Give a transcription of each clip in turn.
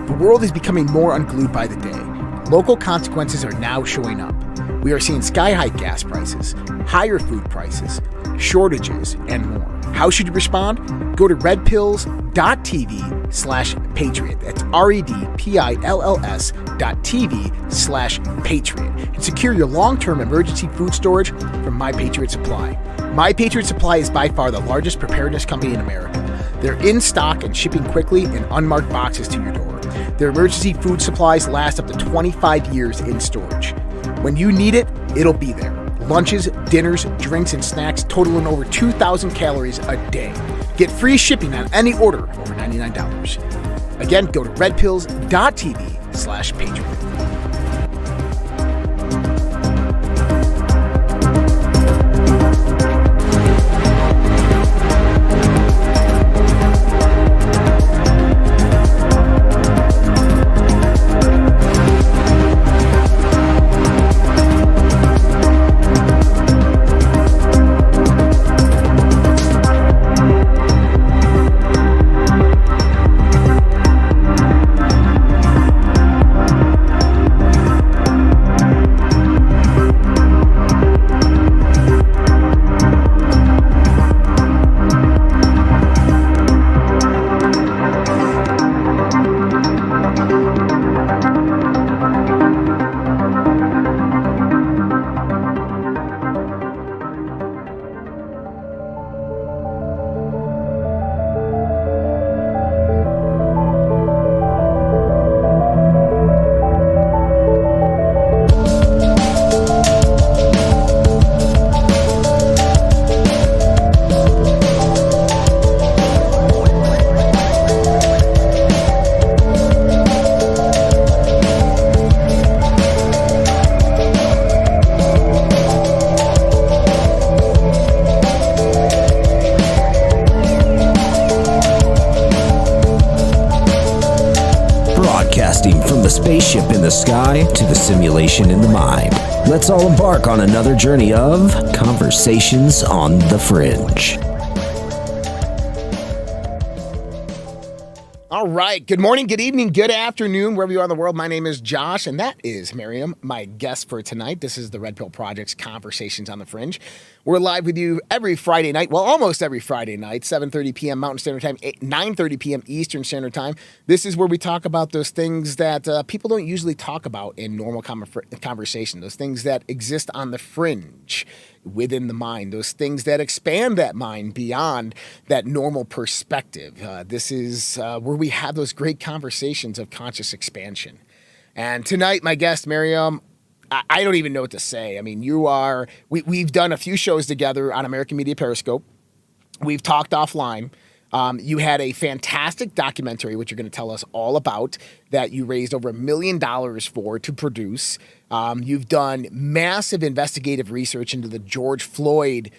The world is becoming more unglued by the day. Local consequences are now showing up. We are seeing sky-high gas prices, higher food prices, shortages, and more. How should you respond? Go to redpills.tv/patriot. That's redpills.tv/patriot. And secure your long-term emergency food storage from My Patriot Supply. My Patriot Supply is by far the largest preparedness company in America. They're in stock and shipping quickly in unmarked boxes to your door. Their emergency food supplies last up to 25 years in storage. When you need it, it'll be there. Lunches, dinners, drinks, and snacks totaling over 2,000 calories a day. Get free shipping on any order over $99. Again, go to redpills.tv/patriot. From the spaceship in the sky to the simulation in the mind. Let's all embark on another journey of Conversations on the Fringe. All right. Good morning, good evening, good afternoon, wherever you are in the world. My name is Josh, and that is Miriam, my guest for tonight. This is the Red Pill Project's Conversations on the Fringe. We're live with you every Friday night, well, almost every Friday night, 7:30 p.m. Mountain Standard Time, 9:30 p.m. Eastern Standard Time. This is where we talk about those things that people don't usually talk about in normal conversation, those things that exist on the fringe within the mind, those things that expand that mind beyond that normal perspective. This is where we have those great conversations of conscious expansion. And tonight, my guest, Miriam, I don't even know what to say. I mean, we've done a few shows together on American Media Periscope. We've talked offline. You had a fantastic documentary, which you're going to tell us all about, that you raised over $1 million to produce. You've done massive investigative research into the George Floyd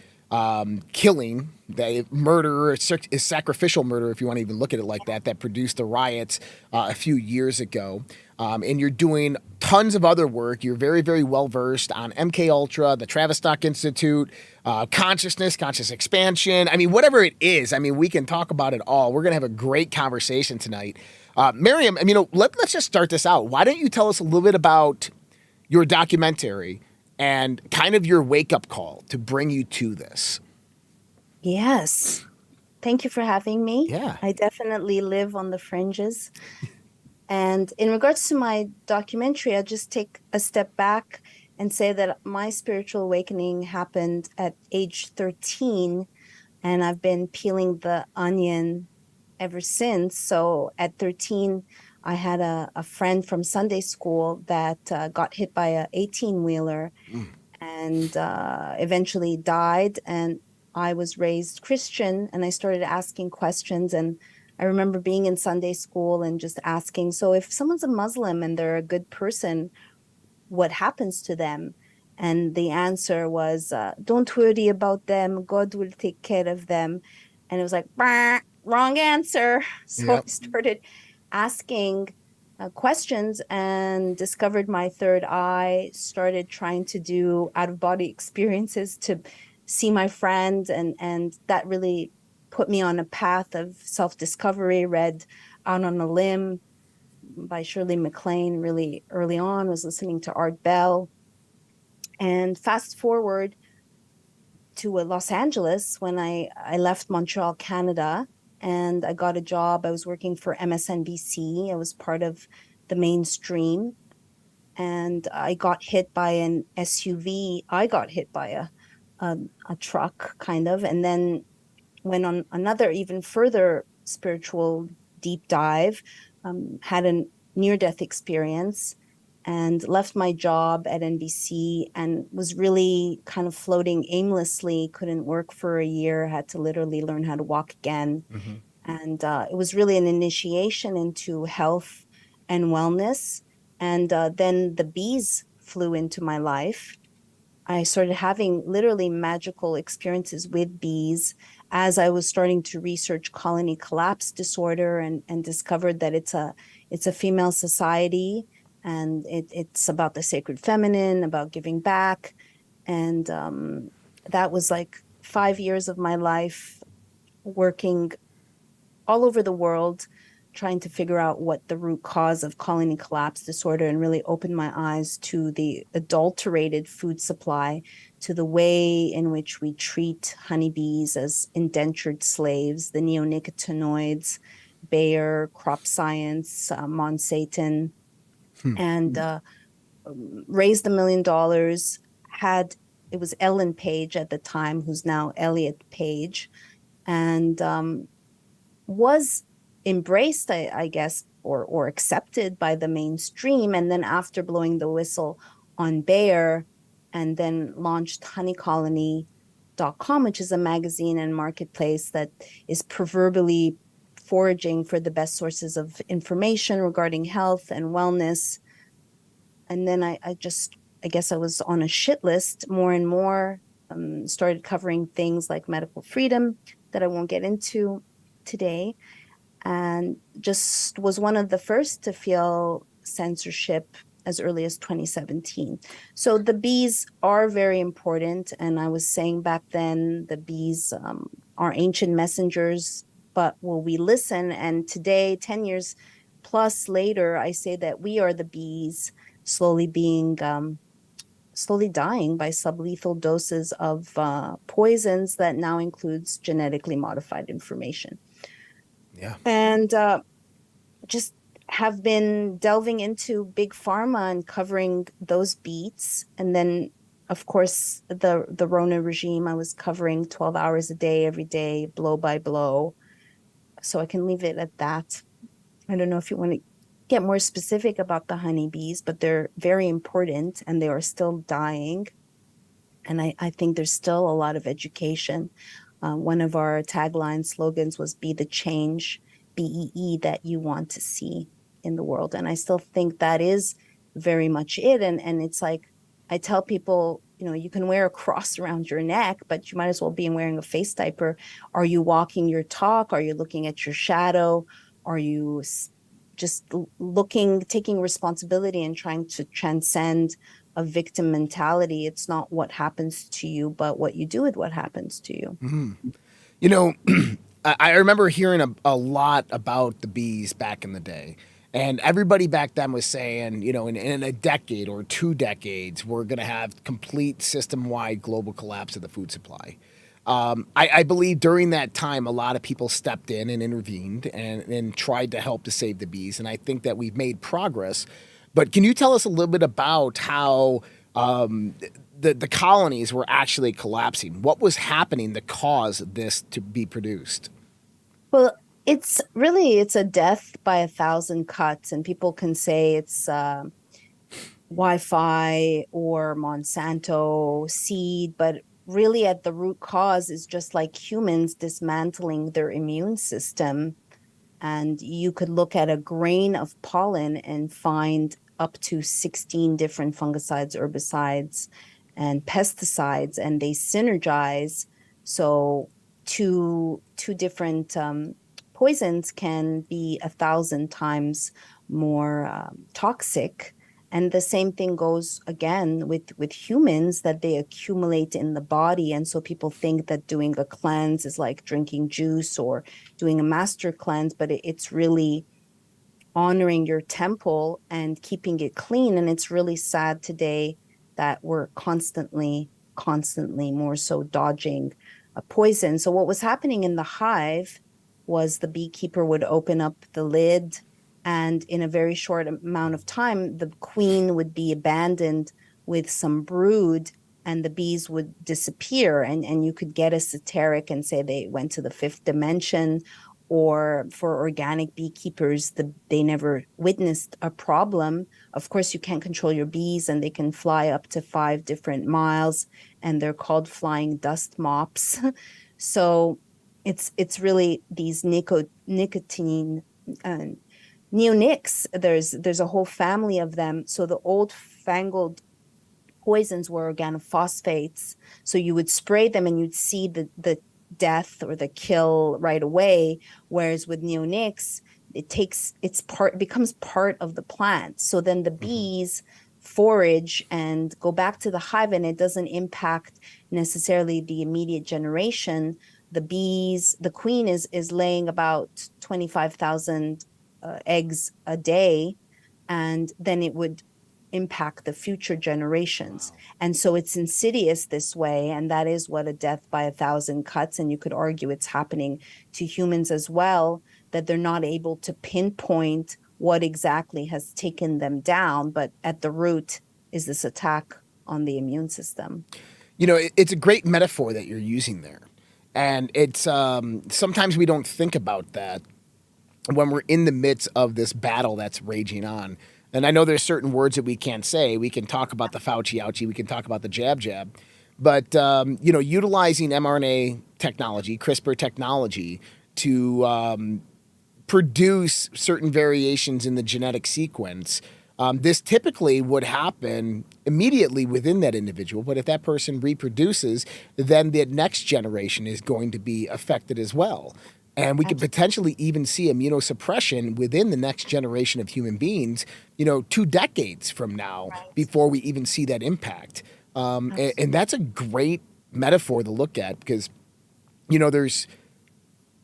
killing, the murder, is sacrificial murder, if you want to even look at it like that, that produced the riots a few years ago. And you're doing tons of other work. You're very, very well-versed on MKUltra, the Tavistock Institute, consciousness, conscious expansion. I mean, whatever it is, I mean, we can talk about it all. We're going to have a great conversation tonight. Miriam, I mean, let's just start this out. Why don't you tell us a little bit about your documentary and kind of your wake-up call to bring you to this? Yes. Thank you for having me. Yeah. I definitely live on the fringes. And in regards to my documentary, I'll just take a step back and say that my spiritual awakening happened at age 13, and I've been peeling the onion ever since. So at 13, I had a friend from Sunday school that got hit by a 18-wheeler and eventually died. And I was raised Christian, and I started asking questions. And I remember being in Sunday school and just asking, so if someone's a Muslim and they're a good person, what happens to them? And the answer was, don't worry about them. God will take care of them. And it was like, bah, wrong answer. So I started asking questions and discovered my third eye, started trying to do out-of-body experiences to see my friend. And that really put me on a path of self-discovery, read Out on a Limb, by Shirley MacLaine really early on, was listening to Art Bell. And fast forward to Los Angeles when I left Montreal, Canada, and I got a job. I was working for MSNBC. I was part of the mainstream, and I got hit by an SUV. I got hit by a truck, kind of, and then went on another even further spiritual deep dive, had a near-death experience, and left my job at NBC and was really kind of floating aimlessly, couldn't work for a year, had to literally learn how to walk again. Mm-hmm. And it was really an initiation into health and wellness. And then the bees flew into my life. I started having literally magical experiences with bees as I was starting to research colony collapse disorder, and discovered that it's a female society, and it's about the sacred feminine, about giving back. And that was like 5 years of my life working all over the world, trying to figure out what the root cause of colony collapse disorder, and really open my eyes to the adulterated food supply, to the way in which we treat honeybees as indentured slaves, the neonicotinoids, Bayer, crop science, Monsanto, and raised $1 million. It was Ellen Page at the time, who's now Elliot Page, and was embraced, I guess, or accepted by the mainstream. And then after blowing the whistle on Bayer, and then launched honeycolony.com, which is a magazine and marketplace that is proverbially foraging for the best sources of information regarding health and wellness. And then I guess I was on a shit list more and more, started covering things like medical freedom that I won't get into today, and just was one of the first to feel censorship as early as 2017. So the bees are very important. And I was saying back then, the bees are ancient messengers, but will we listen? And today, 10 years plus later, I say that we are the bees slowly dying by sublethal doses of poisons that now includes genetically modified information. Yeah. And just have been delving into big pharma and covering those beats. And then, of course, the Rona regime, I was covering 12 hours a day, every day, blow by blow. So I can leave it at that. I don't know if you want to get more specific about the honeybees, but they're very important and they are still dying. And I think there's still a lot of education. One of our tagline slogans was "Be the change, BEE, that you want to see in the world." And I still think that is very much it. And it's like, I tell people, you can wear a cross around your neck, but you might as well be wearing a face diaper. Are you walking your talk? Are you looking at your shadow? Are you just taking responsibility and trying to transcend a victim mentality? It's not what happens to you, but what you do with what happens to you. Mm-hmm. I remember hearing a lot about the bees back in the day. And everybody back then was saying, in a decade or 2 decades, we're going to have complete system-wide global collapse of the food supply. I believe during that time, a lot of people stepped in and intervened and tried to help to save the bees. And I think that we've made progress. But can you tell us a little bit about how the colonies were actually collapsing? What was happening that caused this to be produced? Well, it's a death by 1,000 cuts. And people can say it's Wi-Fi or Monsanto seed, but really at the root cause is just like humans dismantling their immune system. And you could look at a grain of pollen and find up to 16 different fungicides, herbicides, and pesticides, and they synergize. So two different poisons can be 1,000 times more toxic. And the same thing goes again with humans, that they accumulate in the body. And so people think that doing a cleanse is like drinking juice or doing a master cleanse, but it's really honoring your temple and keeping it clean. And it's really sad today that we're constantly more so dodging a poison. So what was happening in the hive was the beekeeper would open up the lid, and in a very short amount of time, the queen would be abandoned with some brood, and the bees would disappear. And you could get esoteric and say they went to the fifth dimension, or for organic beekeepers, they never witnessed a problem. Of course, you can't control your bees, and they can fly up to 5 different miles, and they're called flying dust mops. So it's really these nicotine neonics. There's a whole family of them. So the old fangled poisons were organophosphates. So you would spray them and you'd see the death or the kill right away. Whereas with neonics, it becomes part of the plant. So then the bees forage and go back to the hive, and it doesn't impact necessarily the immediate generation. The queen is laying about 25,000 eggs a day, and then it would impact the future generations. Wow. And so it's insidious this way, and that is what a death by 1,000 cuts. And you could argue it's happening to humans as well, that they're not able to pinpoint what exactly has taken them down, but at the root is this attack on the immune system. It's a great metaphor that you're using there. And it's sometimes we don't think about that when we're in the midst of this battle that's raging on. And I know there's certain words that we can't say. We can talk about the Fauci ouchie. We can talk about the jab. But, utilizing mRNA technology, CRISPR technology, to produce certain variations in the genetic sequence, this typically would happen immediately within that individual. But if that person reproduces, then the next generation is going to be affected as well. And we could potentially even see immunosuppression within the next generation of human beings, 2 decades from now, before we even see that impact. And that's a great metaphor to look at because, there's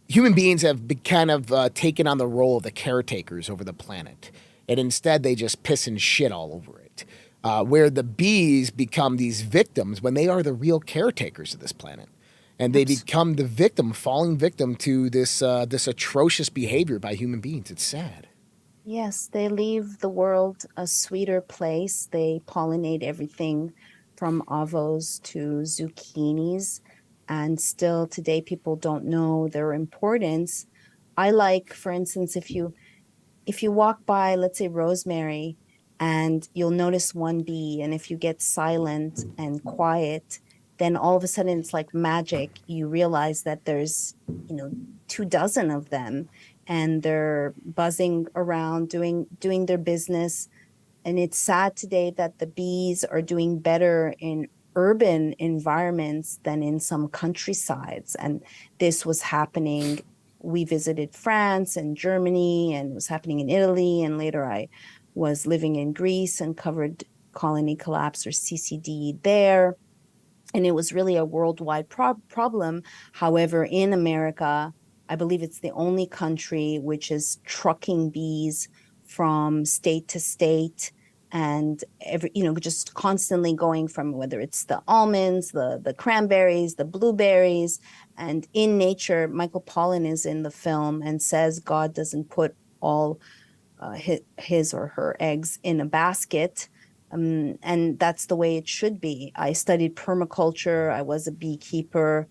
human beings have been kind of taken on the role of the caretakers over the planet. And instead, they just piss and shit all over it. Where the bees become these victims when they are the real caretakers of this planet. And they become the falling victim to this atrocious behavior by human beings. It's sad. Yes, they leave the world a sweeter place. They pollinate everything from avos to zucchinis. And still today, people don't know their importance. I like, for instance, if you walk by, let's say, rosemary, and you'll notice one bee, and if you get silent and quiet, then all of a sudden it's like magic. You realize that there's, 24 of them, and they're buzzing around, doing their business. And it's sad today that the bees are doing better in urban environments than in some countrysides. And this was happening. We visited France and Germany, and it was happening in Italy. And later I was living in Greece and covered colony collapse, or CCD, there. And it was really a worldwide problem. However, in America, I believe it's the only country which is trucking bees from state to state, and just constantly going from whether it's the almonds, the cranberries, the blueberries. And in nature, Michael Pollan is in the film and says God doesn't put all his or her eggs in a basket. And that's the way it should be. I studied permaculture. I was a beekeeper.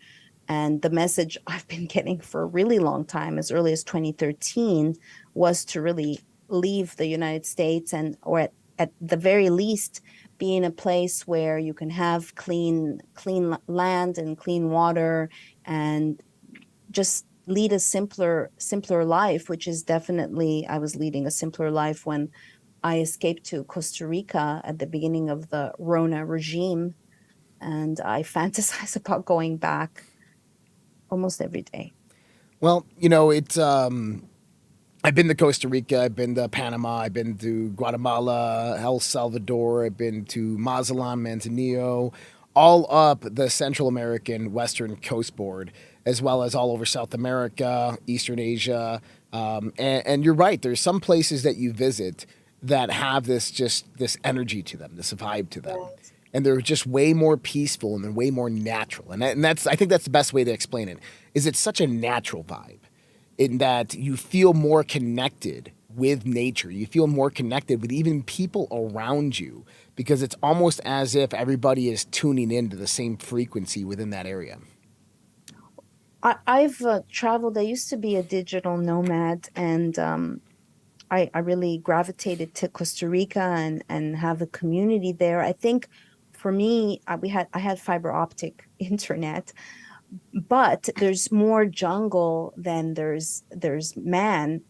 And the message I've been getting for a really long time, as early as 2013, was to really leave the United States, or at the very least, be in a place where you can have clean land and clean water, and just lead a simpler life, which is definitely, I was leading a simpler life when I escaped to Costa Rica at the beginning of the Rona regime, and I fantasize about going back almost every day. Well, it's I've been to Costa Rica, I've been to Panama, I've been to Guatemala, El Salvador, I've been to Mazatlan, Manzanillo, all up the Central American Western coast board, as well as all over South America, Eastern Asia, And you're right. There's some places that you visit that have this energy to them, this vibe to them, Right. and they're just way more peaceful and they're way more natural. And that's I think that's the best way to explain it. Is it's such a natural vibe in that you feel more connected with nature. You feel more connected with even people around you because it's almost as if everybody is tuning into the same frequency within that area. I've traveled. I used to be a digital nomad, and I really gravitated to Costa Rica and have a community there. I think for me, I had fiber optic internet, but there's more jungle than there's man,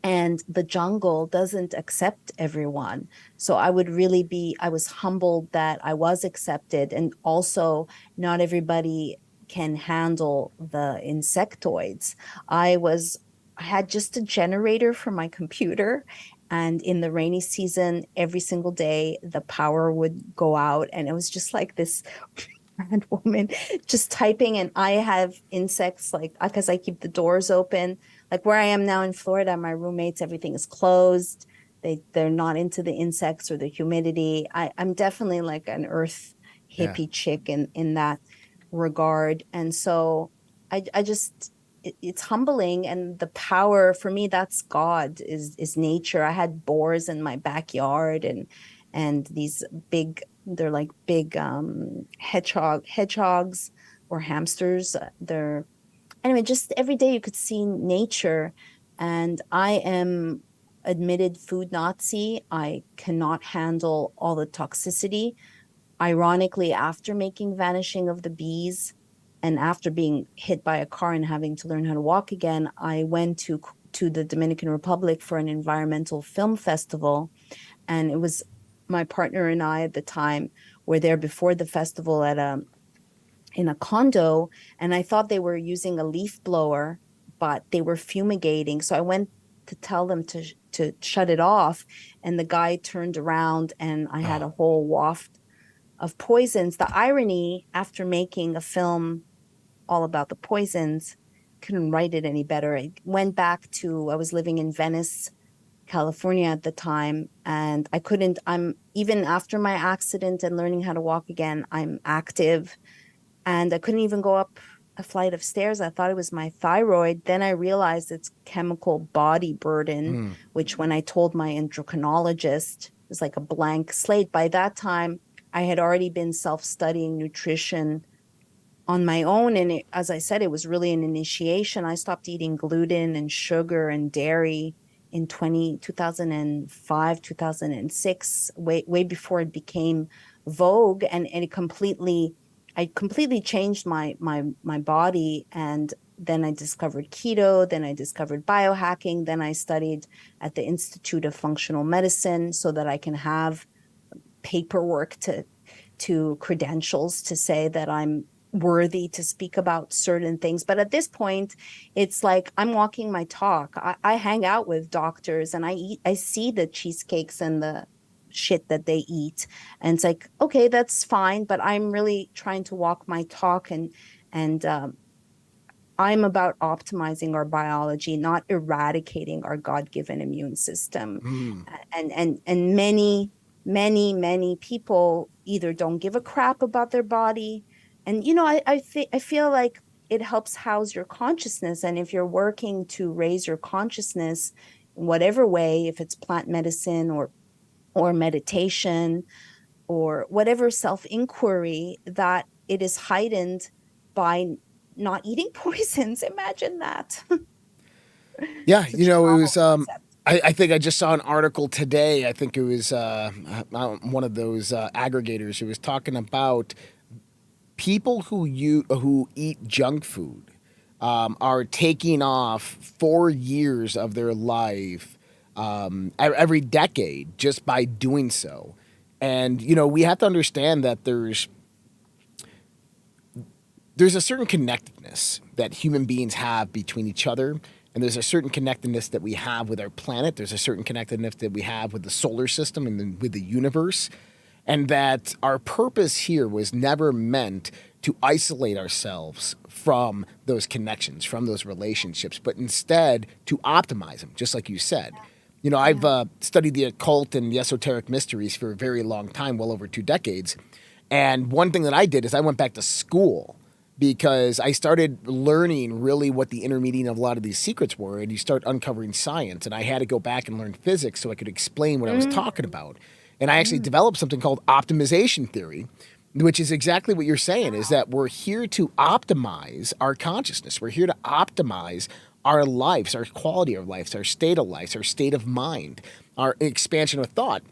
and the jungle doesn't accept everyone. So I was humbled that I was accepted, and also not everybody can handle the insectoids. I was I had just a generator for my computer, and in the rainy season, every single day the power would go out, and it was just like this mad woman just typing. And I have insects, like, because I keep the doors open. Like where I am now in Florida, my roommates, everything is closed. They're not into the insects or the humidity. I'm definitely like an earth Yeah. hippie chick in that regard. And so I just it's humbling, and the power for me, that's God, is nature. I had boars in my backyard, and these big, they're like big hedgehogs or hamsters. They're Anyway, just every day you could see nature. And I am admitted food Nazi. I cannot handle all the toxicity. Ironically, after making Vanishing of the Bees and after being hit by a car and having to learn how to walk again, I went to the Dominican Republic for an environmental film festival. And it was my partner and I at the time were there before the festival in a condo, and I thought they were using a leaf blower, but they were fumigating. So I went to tell them to shut it off, and the guy turned around, and I had a whole waft of poisons. The irony, after making a film all about the poisons, couldn't write it any better. I went back to, I was living in Venice, California at the time, and I'm even after my accident and learning how to walk again, I'm active, and I couldn't even go up a flight of stairs. I thought it was my thyroid. Then I realized it's chemical body burden, which when I told my endocrinologist, it was like a blank slate. By that time, I had already been self-studying nutrition on my own. And as I said, it was really an initiation. I stopped eating gluten and sugar and dairy in 2005, 2006, way before it became vogue. And I completely changed my body. And then I discovered keto, then I discovered biohacking, then I studied at the Institute of Functional Medicine so that I can have paperwork to credentials to say that I'm worthy to speak about certain things. But at this point, it's like I'm walking my talk. I hang out with doctors, and I see the cheesecakes and the shit that they eat, and it's like, okay, that's fine, but I'm really trying to walk my talk, and I'm about optimizing our biology, not eradicating our God-given immune system. And many people either don't give a crap about their body, and I feel like it helps house your consciousness. And if you're working to raise your consciousness in whatever way, if it's plant medicine or meditation or whatever self-inquiry, that it is heightened by not eating poisons. Imagine that. Yeah, Such a it novel was. concept. I think I just saw an article today. I think it was one of those aggregators who was talking about people who eat junk food are taking off 4 years of their life every decade just by doing so. And we have to understand that there's a certain connectedness that human beings have between each other, and there's a certain connectedness that we have with our planet. There's a certain connectedness that we have with the solar system and with the universe. and that our purpose here was never meant to isolate ourselves from those connections, from those relationships, but instead to optimize them, just like you said. You know, I've studied the occult and the esoteric mysteries for a very long time, well over 2 decades. And one thing that I did is I went back to school because I started learning really what the intermediate of a lot of these secrets were, and you start uncovering science. And I had to go back and learn physics so I could explain what I was talking about. And I actually developed something called optimization theory, which is exactly what you're saying, is that we're here to optimize our consciousness. We're here to optimize our lives, our quality of lives, our state of lives, our state of mind, our expansion of thought.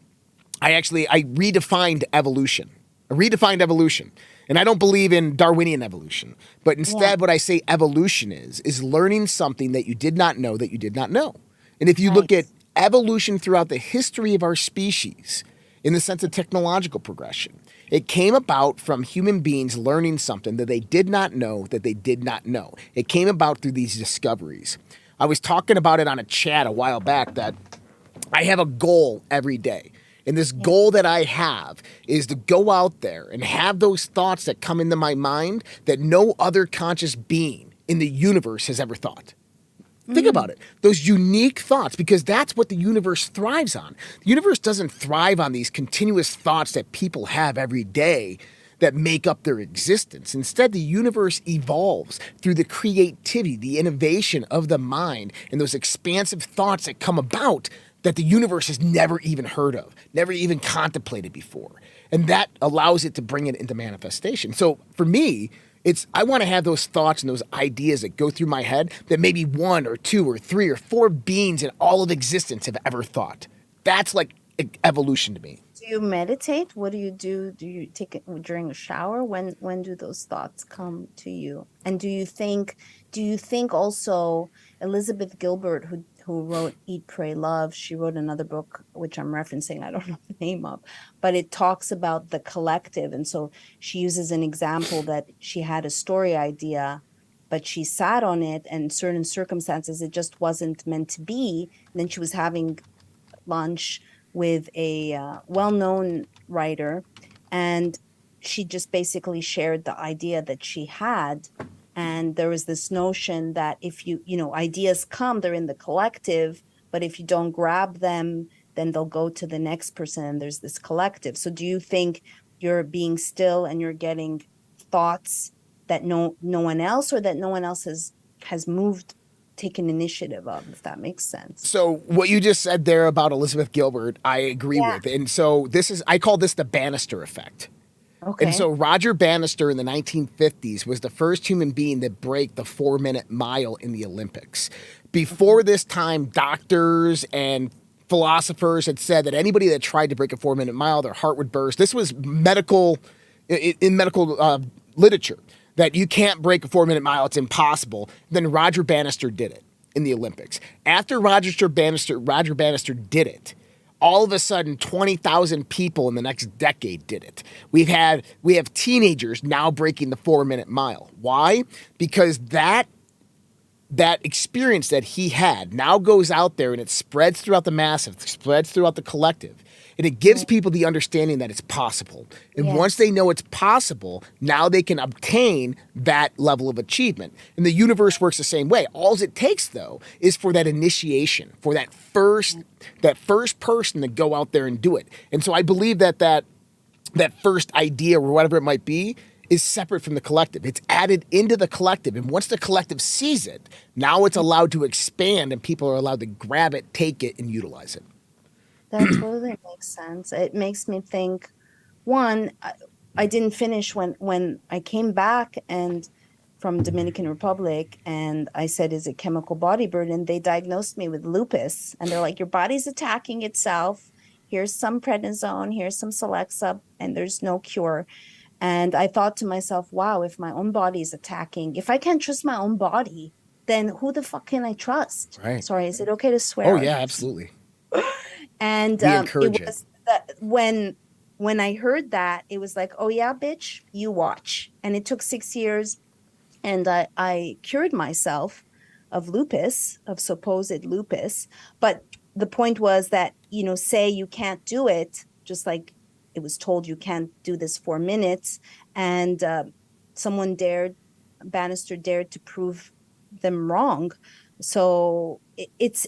I redefined evolution. I redefined evolution. And I don't believe in Darwinian evolution. But instead, what I say evolution is learning something that you did not know that you did not know. And if you look at evolution throughout the history of our species, in the sense of technological progression, it came about from human beings learning something that they did not know that they did not know. It came about through these discoveries. I was talking about it on a chat a while back that I have a goal every day. And this goal that I have is to go out there and have those thoughts that come into my mind that no other conscious being in the universe has ever thought. Think about it. Those unique thoughts, because that's what the universe thrives on. The universe doesn't thrive on these continuous thoughts that people have every day that make up their existence. Instead, the universe evolves through the creativity, the innovation of the mind, and those expansive thoughts that come about that the universe has never even heard of, never even contemplated before. And that allows it to bring it into manifestation. So for me, I want to have those thoughts and those ideas that go through my head that maybe 1 or 2 or 3 or 4 beings in all of existence have ever thought. That's like evolution to me. Do you meditate? What do you do? Do you take it during a shower? When do those thoughts come to you? And do you think also Elizabeth Gilbert, who wrote Eat, Pray, Love, she wrote another book, which I'm referencing, I don't know the name of, but it talks about the collective. And so she uses an example that she had a story idea, but she sat on it, and in certain circumstances, it just wasn't meant to be. And then she was having lunch with a well-known writer, and she just basically shared the idea that she had. And there was this notion that if ideas come, they're in the collective, but if you don't grab them, then they'll go to the next person, and there's this collective. So do you think you're being still and you're getting thoughts that no one else, or that no one else has taken initiative of, if that makes sense? So what you just said there about Elizabeth Gilbert, I agree with. And so I call this the Bannister effect. Okay. And so Roger Bannister in the 1950s was the first human being to break the 4-minute mile in the Olympics. Before this time, doctors and philosophers had said that anybody that tried to break a 4-minute mile, their heart would burst. This was medical literature, that you can't break a 4-minute mile. It's impossible. Then Roger Bannister did it in the Olympics. After Roger Bannister did it, all of a sudden, 20,000 people in the next decade did it. We have teenagers now breaking the 4-minute mile. Why? Because that experience that he had now goes out there and it spreads throughout the massive, spreads throughout the collective. And it gives people the understanding that it's possible. And once they know it's possible, now they can obtain that level of achievement. And the universe works the same way. All it takes, though, is for that initiation, for that first person to go out there and do it. And so I believe that first idea, or whatever it might be, is separate from the collective. It's added into the collective. And once the collective sees it, now it's allowed to expand, and people are allowed to grab it, take it, and utilize it. That totally makes sense. It makes me think, one, I didn't finish when I came back and from Dominican Republic, and I said, is it chemical body burden? They diagnosed me with lupus, and they're like, your body's attacking itself. Here's some prednisone, here's some Celexa, and there's no cure. And I thought to myself, wow, if my own body is attacking, if I can't trust my own body, then who the fuck can I trust? Right. Sorry, is it okay to swear? Oh, yeah, absolutely. And it was when I heard that, it was like, oh yeah, bitch, you watch. And it took 6 years, and I cured myself of lupus, of supposed lupus. But the point was that, say you can't do it, just like it was told you can't do this 4 minutes, and someone Bannister dared to prove them wrong. So it's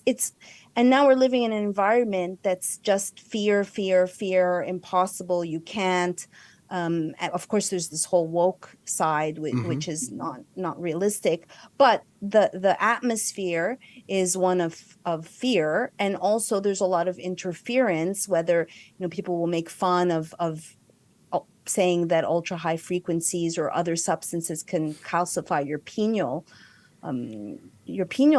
and now we're living in an environment that's just fear, fear, fear, impossible, you can't. Of course, there's this whole woke side, which is not realistic, but the atmosphere is one of fear, and also there's a lot of interference. Whether people will make fun of saying that ultra high frequencies or other substances can calcify your pineal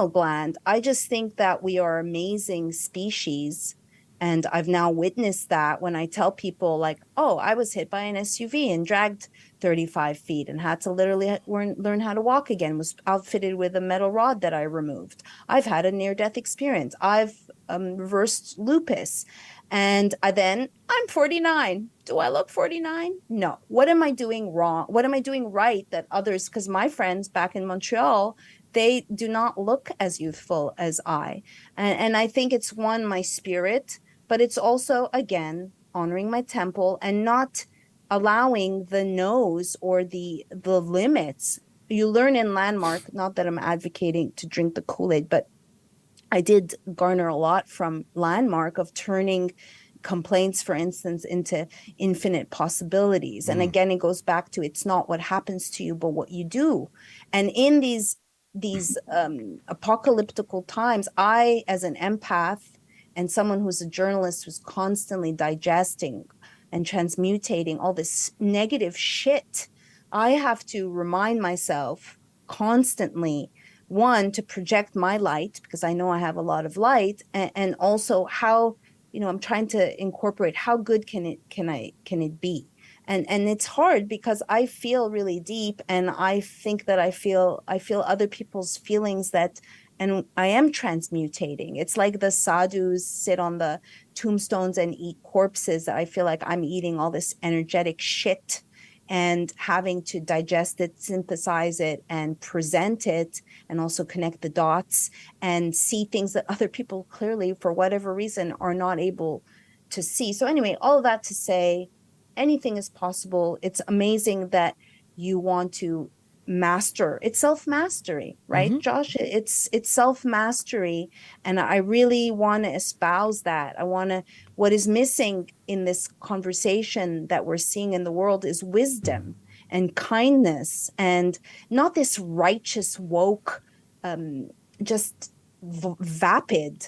gland. I just think that we are amazing species. And I've now witnessed that when I tell people like, oh, I was hit by an SUV and dragged 35 feet and had to literally learn how to walk again, was outfitted with a metal rod that I removed. I've had a near-death experience. I've reversed lupus. And then I'm 49. Do I look 49? No. What am I doing wrong? What am I doing right that others, because my friends back in Montreal, they do not look as youthful as I. And I think it's my spirit, but it's also, again, honoring my temple and not allowing the no's or the limits. You learn in Landmark, not that I'm advocating to drink the Kool-Aid, but I did garner a lot from Landmark of turning complaints, for instance, into infinite possibilities. And again, it goes back to, it's not what happens to you, but what you do. And in these apocalyptical times, I, as an empath and someone who's a journalist who's constantly digesting and transmutating all this negative shit, I have to remind myself constantly, one, to project my light, because I know I have a lot of light, and also how, I'm trying to incorporate how good can it be. And it's hard because I feel really deep, and I think that I feel other people's feelings, and I am transmutating. It's like the sadhus sit on the tombstones and eat corpses. I feel like I'm eating all this energetic shit and having to digest it, synthesize it, and present it, and also connect the dots and see things that other people clearly, for whatever reason, are not able to see. So anyway, all of that to say, anything is possible. It's amazing that you want to master. It's self-mastery, right, Josh? It's self-mastery. And I really want to espouse that. What is missing in this conversation that we're seeing in the world is wisdom and kindness, and not this righteous, woke, just vapid,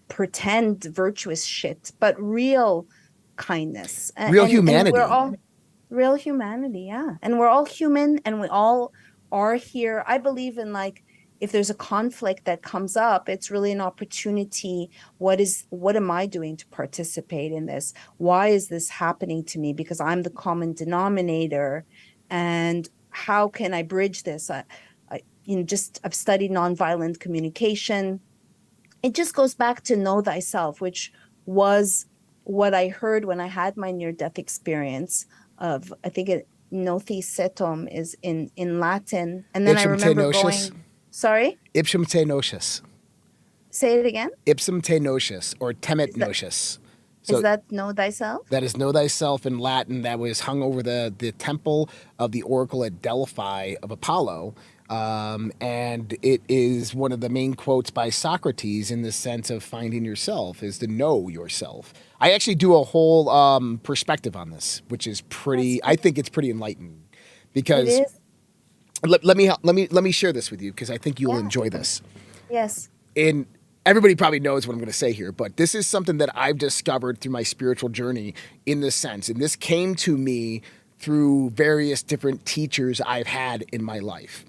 pretend virtuous shit, but real kindness. Real humanity. And we're all real humanity, yeah. And we're all human, and we all are here. I believe in, like, if there's a conflict that comes up, it's really an opportunity. What am I doing to participate in this? Why is this happening to me? Because I'm the common denominator. And how can I bridge this? I've studied nonviolent communication. It just goes back to know thyself, which was what I heard when I had my near-death experience of, I think noti setum is in Latin. And then I remember going, sorry? Ipsum te nocius. Say it again? Ipsum te nocius, or temet nocius. So is that know thyself? That is know thyself in Latin. That was hung over the temple of the oracle at Delphi of Apollo. And it is one of the main quotes by Socrates in the sense of finding yourself, is to know yourself. I actually do a whole perspective on this, which is I think it's pretty enlightening, because let me share this with you, because I think you'll enjoy this. Yes. And everybody probably knows what I'm going to say here, but this is something that I've discovered through my spiritual journey in this sense. And this came to me through various different teachers I've had in my life.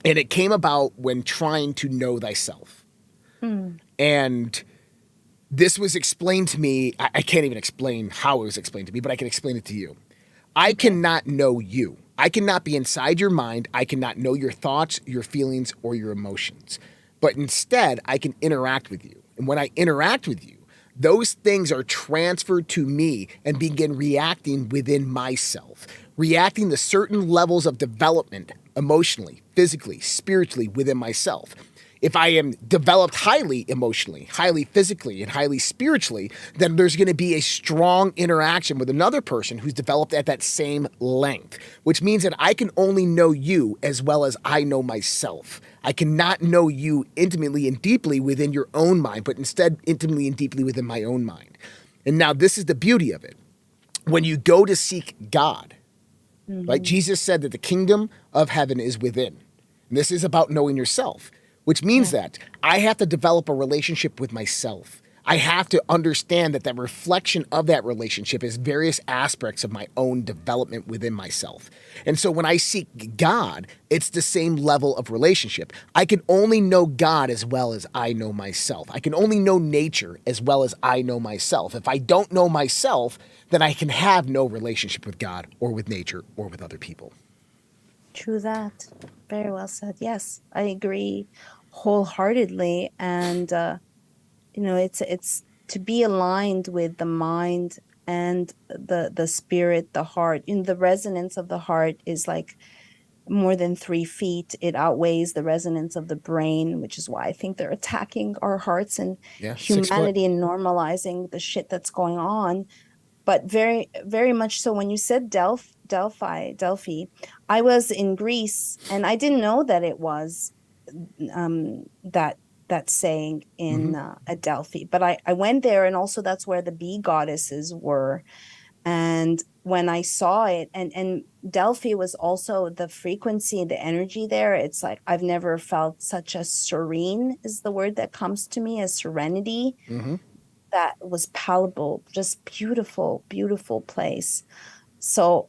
And it came about when trying to know thyself. And this was explained to me. I can't even explain how it was explained to me, but I can explain it to you. I cannot know you. I cannot be inside your mind. I cannot know your thoughts, your feelings, or your emotions. But instead, I can interact with you. And when I interact with you, those things are transferred to me and begin reacting within myself, reacting to certain levels of development emotionally, physically, spiritually within myself. If I am developed highly emotionally, highly physically, and highly spiritually, then there's going to be a strong interaction with another person who's developed at that same length, which means that I can only know you as well as I know myself. I cannot know you intimately and deeply within your own mind, but instead intimately and deeply within my own mind. And now this is the beauty of it. When you go to seek God, right? Jesus said that the kingdom of heaven is within. And this is about knowing yourself, which means that I have to develop a relationship with myself. I have to understand that that reflection of that relationship is various aspects of my own development within myself. And so when I seek God, it's the same level of relationship. I can only know God as well as I know myself. I can only know nature as well as I know myself. If I don't know myself, then I can have no relationship with God or with nature or with other people. True that. Very well said. Yes, I agree wholeheartedly. And, it's to be aligned with the mind and the spirit, the heart. The resonance of the heart is like more than 3 feet. It outweighs the resonance of the brain, which is why I think they're attacking our hearts and humanity and normalizing the shit that's going on. But very, very much so. When you said Delphi, I was in Greece, and I didn't know that it was that saying in at Delphi. But I went there, and also that's where the bee goddesses were. And when I saw it, and Delphi was also the frequency, the energy there, it's like I've never felt such a serene is the word that comes to me, as serenity. That was palpable, just beautiful, beautiful place. So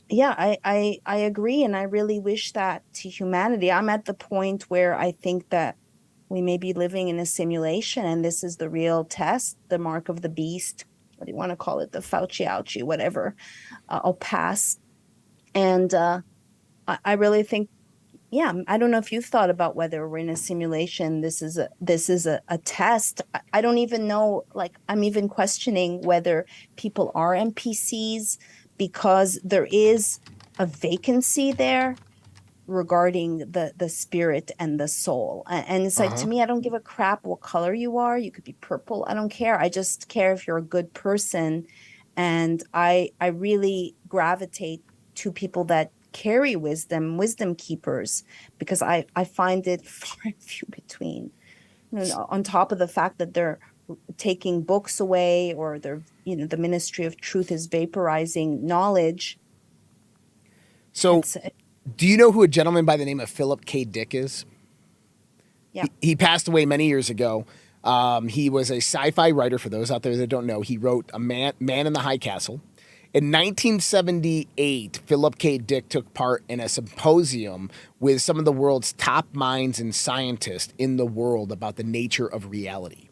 yeah, I agree. And I really wish that to humanity. I'm at the point where I think that we may be living in a simulation, and this is the real test, the mark of the beast. What do you want to call it? The Fauci ouchie, whatever. I'll pass. And I really think, I don't know if you've thought about whether we're in a simulation. This is a test. I don't even know, like, I'm even questioning whether people are NPCs, because there is a vacancy there regarding the spirit and the soul. And it's like, to me, I don't give a crap what color you are. You could be purple. I don't care. I just care if you're a good person. And I really gravitate to people that carry wisdom keepers, because I find it far and few between. On top of the fact that they're taking books away, or they're, the Ministry of Truth is vaporizing knowledge. So do you know who a gentleman by the name of Philip K. Dick is? Yeah. He passed away many years ago. He was a sci-fi writer, for those out there that don't know. He wrote A Man in the High Castle. In 1978, Philip K. Dick took part in a symposium with some of the world's top minds and scientists in the world about the nature of reality.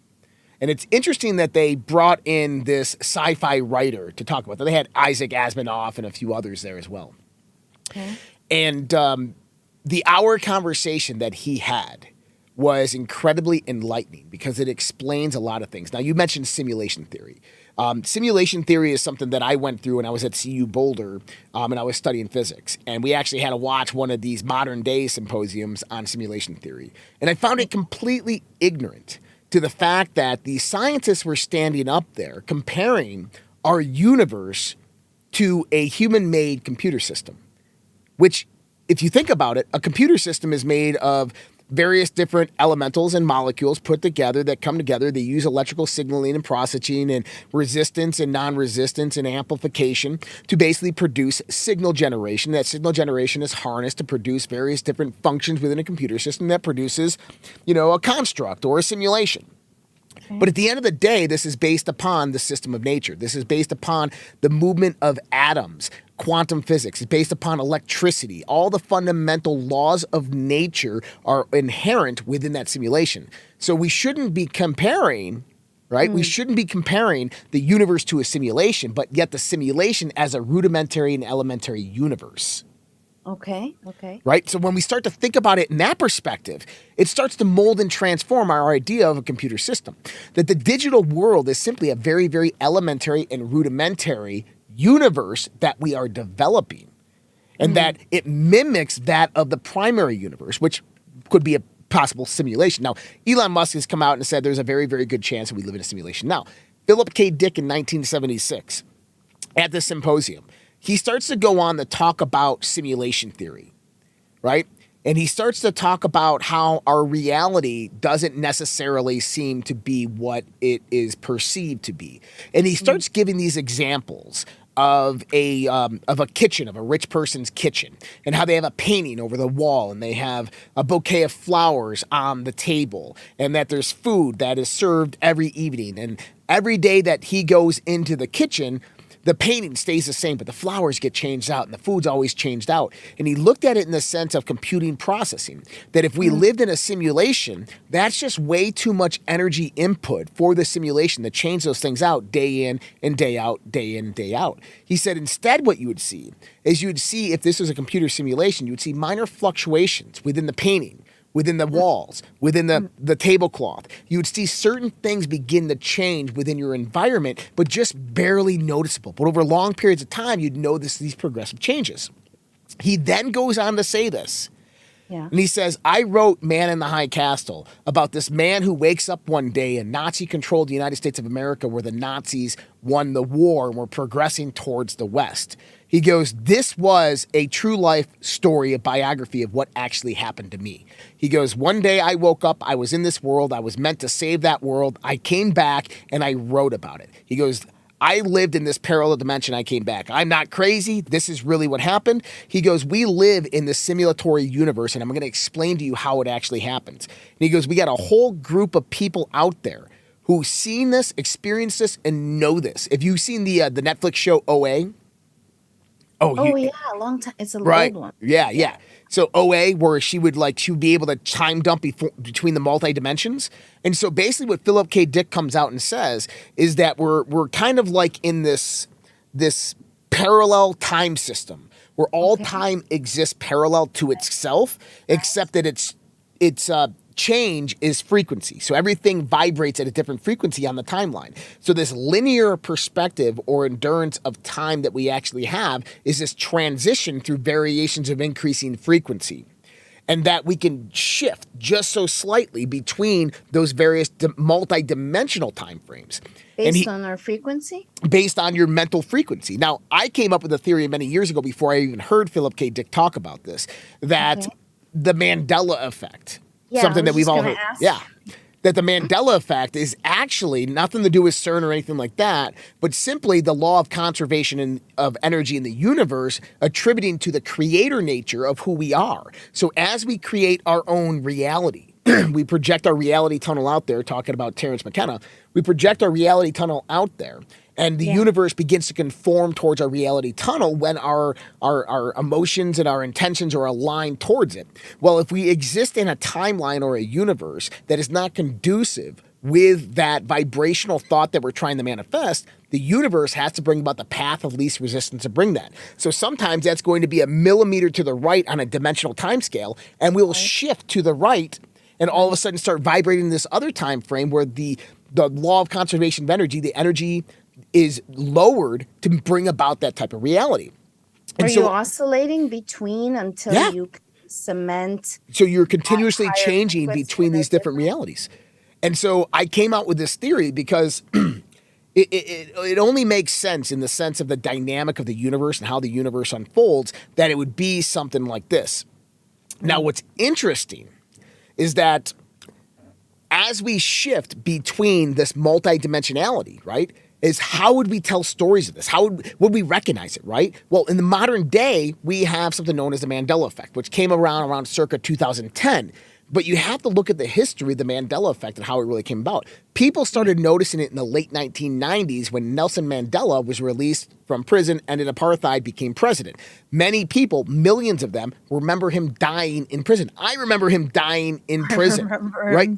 And it's interesting that they brought in this sci-fi writer to talk about that. They had Isaac Asimov and a few others there as well. Okay. And the hour conversation that he had was incredibly enlightening, because it explains a lot of things. Now, you mentioned simulation theory. Simulation theory is something that I went through when I was at CU Boulder, and I was studying physics. And we actually had to watch one of these modern day symposiums on simulation theory. And I found it completely ignorant to the fact that the scientists were standing up there comparing our universe to a human-made computer system, which, if you think about it, a computer system is made of various different elementals and molecules put together that come together. They use electrical signaling and processing and resistance and non-resistance and amplification to basically produce signal generation. That signal generation is harnessed to produce various different functions within a computer system that produces, a construct or a simulation. But at the end of the day, this is based upon the system of nature. This is based upon the movement of atoms, quantum physics. It's based upon electricity. All the fundamental laws of nature are inherent within that simulation. So we shouldn't be comparing, right? We shouldn't be comparing the universe to a simulation, but yet the simulation as a rudimentary and elementary universe. Okay. Right? So when we start to think about it in that perspective, it starts to mold and transform our idea of a computer system. That the digital world is simply a very, very elementary and rudimentary universe that we are developing. And that it mimics that of the primary universe, which could be a possible simulation. Now, Elon Musk has come out and said there's a very, very good chance that we live in a simulation. Now, Philip K. Dick in 1976 at this symposium, he starts to go on to talk about simulation theory, right? And he starts to talk about how our reality doesn't necessarily seem to be what it is perceived to be. And he starts giving these examples of a kitchen, of a rich person's kitchen, and how they have a painting over the wall, and they have a bouquet of flowers on the table, and that there's food that is served every evening. And every day that he goes into the kitchen, the painting stays the same, but the flowers get changed out and the food's always changed out. And he looked at it in the sense of computing processing, that if we lived in a simulation, that's just way too much energy input for the simulation to change those things out day in and day out, day in, day out. He said instead what you would see is you would see, if this was a computer simulation, you would see minor fluctuations within the painting, within the walls, within the tablecloth. You would see certain things begin to change within your environment, but just barely noticeable. But over long periods of time, you'd notice these progressive changes. He then goes on to say this. Yeah. And he says, I wrote Man in the High Castle about this man who wakes up one day in Nazi-controlled United States of America where the Nazis won the war and were progressing towards the West. He goes, this was a true life story, a biography of what actually happened to me. He goes, one day I woke up, I was in this world, I was meant to save that world. I came back and I wrote about it. He goes, I lived in this parallel dimension, I came back. I'm not crazy. This is really what happened. He goes, we live in this simulatory universe, and I'm going to explain to you how it actually happens. And he goes, we got a whole group of people out there who've seen this, experienced this, and know this. If you've seen the Netflix show OA, yeah, a long time. It's a right. old one. Yeah. So OA, where she would be able to time dump between the multi dimensions. And so basically what Philip K. Dick comes out and says is that we're kind of like in this parallel time system where all time exists parallel to itself, except that its change is frequency. So everything vibrates at a different frequency on the timeline. So this linear perspective or endurance of time that we actually have is this transition through variations of increasing frequency. And that we can shift just so slightly between those various multi-dimensional time frames. Based on our frequency? Based on your mental frequency. Now, I came up with a theory many years ago before I even heard Philip K. Dick talk about this, that the Mandela effect, something that we've all heard. Yeah. That the Mandela effect is actually nothing to do with CERN or anything like that, but simply the law of conservation of energy in the universe attributing to the creator nature of who we are. So as we create our own reality, we project our reality tunnel out there, talking about Terence McKenna, we project our reality tunnel out there. And the universe begins to conform towards our reality tunnel when our emotions and our intentions are aligned towards it. Well, if we exist in a timeline or a universe that is not conducive with that vibrational thought that we're trying to manifest, the universe has to bring about the path of least resistance to bring that. So sometimes that's going to be a millimeter to the right on a dimensional timescale, and we'll shift to the right and all of a sudden start vibrating in this other time frame where the law of conservation of energy, the energy is lowered to bring about that type of reality. And you oscillating between until you cement? So you're continuously changing between these different realities. And so I came out with this theory because it only makes sense in the sense of the dynamic of the universe and how the universe unfolds that it would be something like this. Now, what's interesting is that as we shift between this multidimensionality, right, is how would we tell stories of this? How would we recognize it, right? Well, in the modern day, we have something known as the Mandela effect, which came around circa 2010. But you have to look at the history of the Mandela effect and how it really came about. People started noticing it in the late 1990s when Nelson Mandela was released from prison, ended apartheid, became president. Many people, millions of them, remember him dying in prison. I remember him dying in prison, right?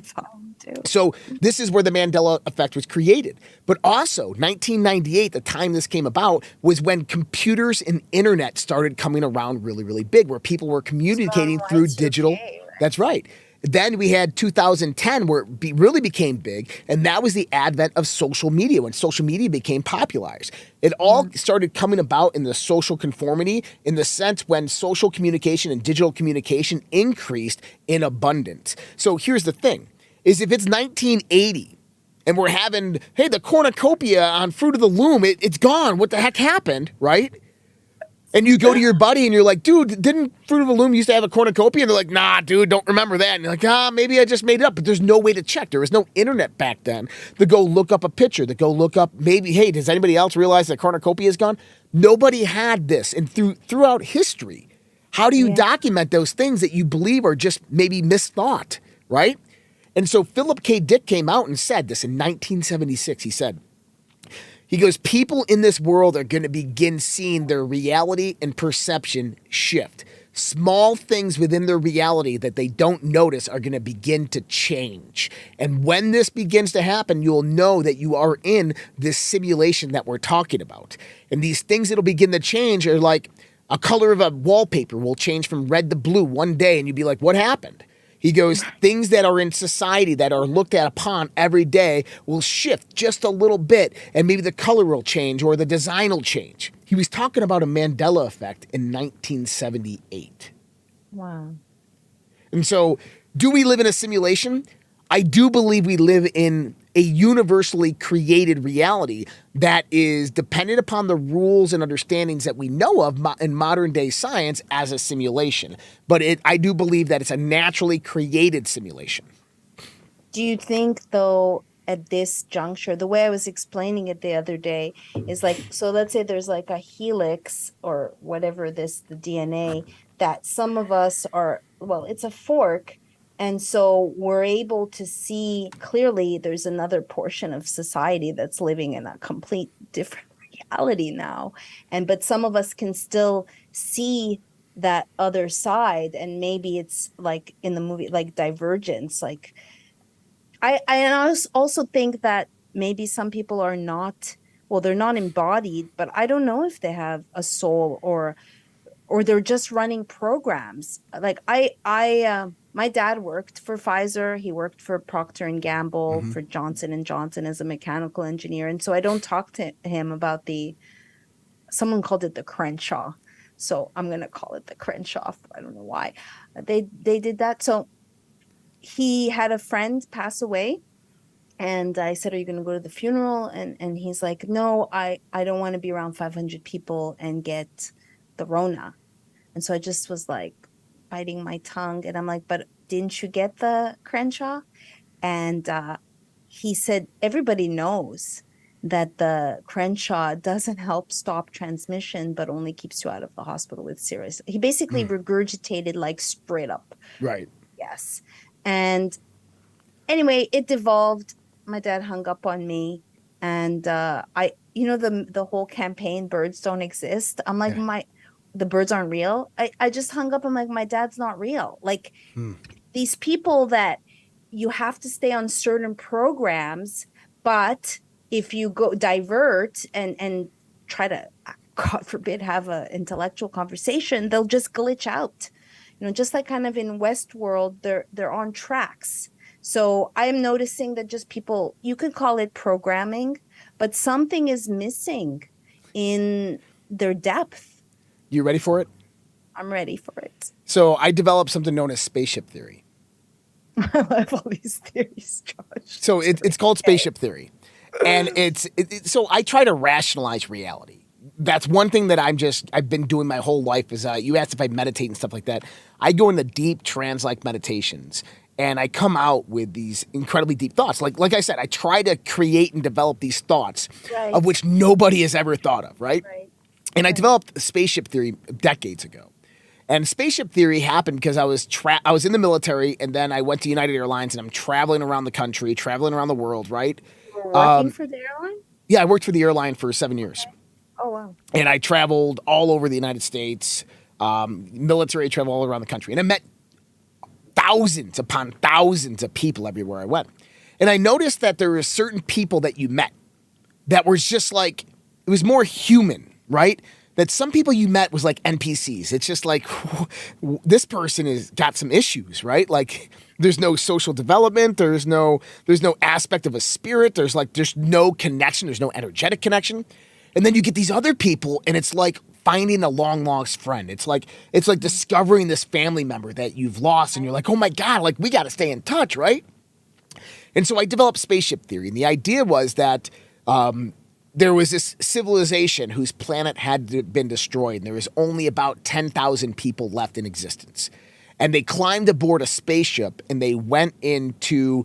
So this is where the Mandela effect was created. But also, 1998, the time this came about, was when computers and internet started coming around really, really big, where people were communicating through digital. That's right. Then we had 2010 where it really became big, and that was the advent of social media, when social media became popularized. It all started coming about in the social conformity, in the sense when social communication and digital communication increased in abundance. So here's the thing, is if it's 1980 and we're having, hey, the cornucopia on Fruit of the Loom, it's gone. What the heck happened, right? And you go to your buddy and you're like, dude, didn't Fruit of the Loom used to have a cornucopia? And they're like, nah, dude, don't remember that. And you're like, maybe I just made it up. But there's no way to check. There was no internet back then to go look up a picture, to go look up maybe, hey, does anybody else realize that cornucopia is gone? Nobody had this. And throughout history, how do you document those things that you believe are just maybe misthought, right? And so Philip K. Dick came out and said this in 1976. He goes, people in this world are going to begin seeing their reality and perception shift. Small things within their reality that they don't notice are going to begin to change. And when this begins to happen, you'll know that you are in this simulation that we're talking about. And these things that'll begin to change are like a color of a wallpaper will change from red to blue one day, and you'll be like, what happened? He goes, things that are in society that are looked at upon every day will shift just a little bit, and maybe the color will change or the design will change. He was talking about a Mandela effect in 1978. Wow. And so, do we live in a simulation? I do believe we live in a universally created reality that is dependent upon the rules and understandings that we know of in modern day science as a simulation. But I do believe that it's a naturally created simulation. Do you think, though, at this juncture, the way I was explaining it the other day is like, so let's say there's like a helix or whatever the DNA that some of us are, well, it's a fork. And so we're able to see clearly there's another portion of society that's living in a complete different reality now. But some of us can still see that other side. And maybe it's like in the movie, like Divergence. Like I also think that maybe some people are not, well, they're not embodied, but I don't know if they have a soul or they're just running programs. Like my dad worked for Pfizer. He worked for Procter and Gamble, for Johnson & Johnson as a mechanical engineer. And so I don't talk to him about someone called it the Crenshaw. So I'm going to call it the Crenshaw. I don't know why. They did that. So he had a friend pass away. And I said, are you going to go to the funeral? And he's like, no, I don't want to be around 500 people and get the Rona. And so I just was like, biting my tongue, and I'm like, but didn't you get the Crenshaw? And he said, everybody knows that the Crenshaw doesn't help stop transmission, but only keeps you out of the hospital with serious. He basically regurgitated like straight up. Right. Yes. And anyway, it devolved. My dad hung up on me, and the whole campaign, birds don't exist. I'm like, the birds aren't real. I just hung up. I'm like, my dad's not real. Like these people that you have to stay on certain programs, but if you go divert and try to, God forbid, have an intellectual conversation, they'll just glitch out. Just like kind of in Westworld, they're on tracks. So I am noticing that just people, you could call it programming, but something is missing in their depth. You ready for it? I'm ready for it. So I developed something known as spaceship theory. I love all these theories, Josh. So it's called spaceship theory. And so I try to rationalize reality. That's one thing that I've been doing my whole life is you asked if I meditate and stuff like that. I go into deep trance-like meditations, and I come out with these incredibly deep thoughts. Like I said, I try to create and develop these thoughts of which nobody has ever thought of, right? And I developed spaceship theory decades ago. And spaceship theory happened because I was in the military, and then I went to United Airlines, and I'm traveling around the country, traveling around the world, right? You were working for the airline? Yeah, I worked for the airline for 7 years. Oh, wow. And I traveled all over the United States, military travel all around the country. And I met thousands upon thousands of people everywhere I went. And I noticed that there were certain people that you met that was just like, it was more human, right? That some people you met was like NPCs. It's just like, this person has got some issues, right? Like There's no social development. There's no aspect of a spirit. There's no connection. There's no energetic connection. And then you get these other people, and it's like finding a long lost friend. It's like discovering this family member that you've lost, and you're like, oh my God, like we got to stay in touch, right? And so I developed spaceship theory, and the idea was that there was this civilization whose planet had been destroyed, and there was only about 10,000 people left in existence. And they climbed aboard a spaceship, and they went into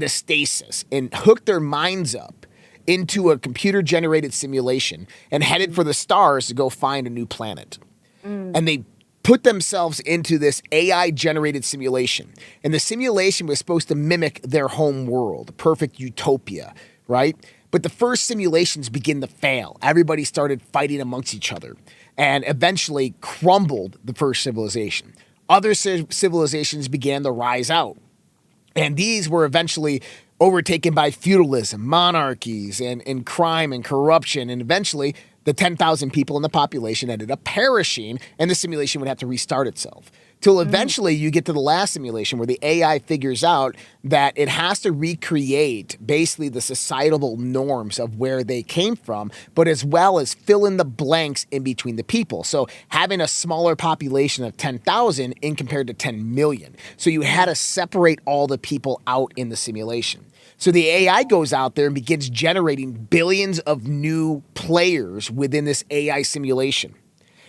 stasis and hooked their minds up into a computer-generated simulation and headed for the stars to go find a new planet. And they put themselves into this AI-generated simulation. And the simulation was supposed to mimic their home world, a perfect utopia, right? But the first simulations begin to fail. Everybody started fighting amongst each other and eventually crumbled the first civilization. Other civilizations began to rise out. And these were eventually overtaken by feudalism, monarchies, and crime and corruption. And eventually, the 10,000 people in the population ended up perishing, and the simulation would have to restart itself. Till eventually you get to the last simulation where the AI figures out that it has to recreate basically the societal norms of where they came from, but as well as fill in the blanks in between the people. So having a smaller population of 10,000 in compared to 10 million. So you had to separate all the people out in the simulation. So the AI goes out there and begins generating billions of new players within this AI simulation.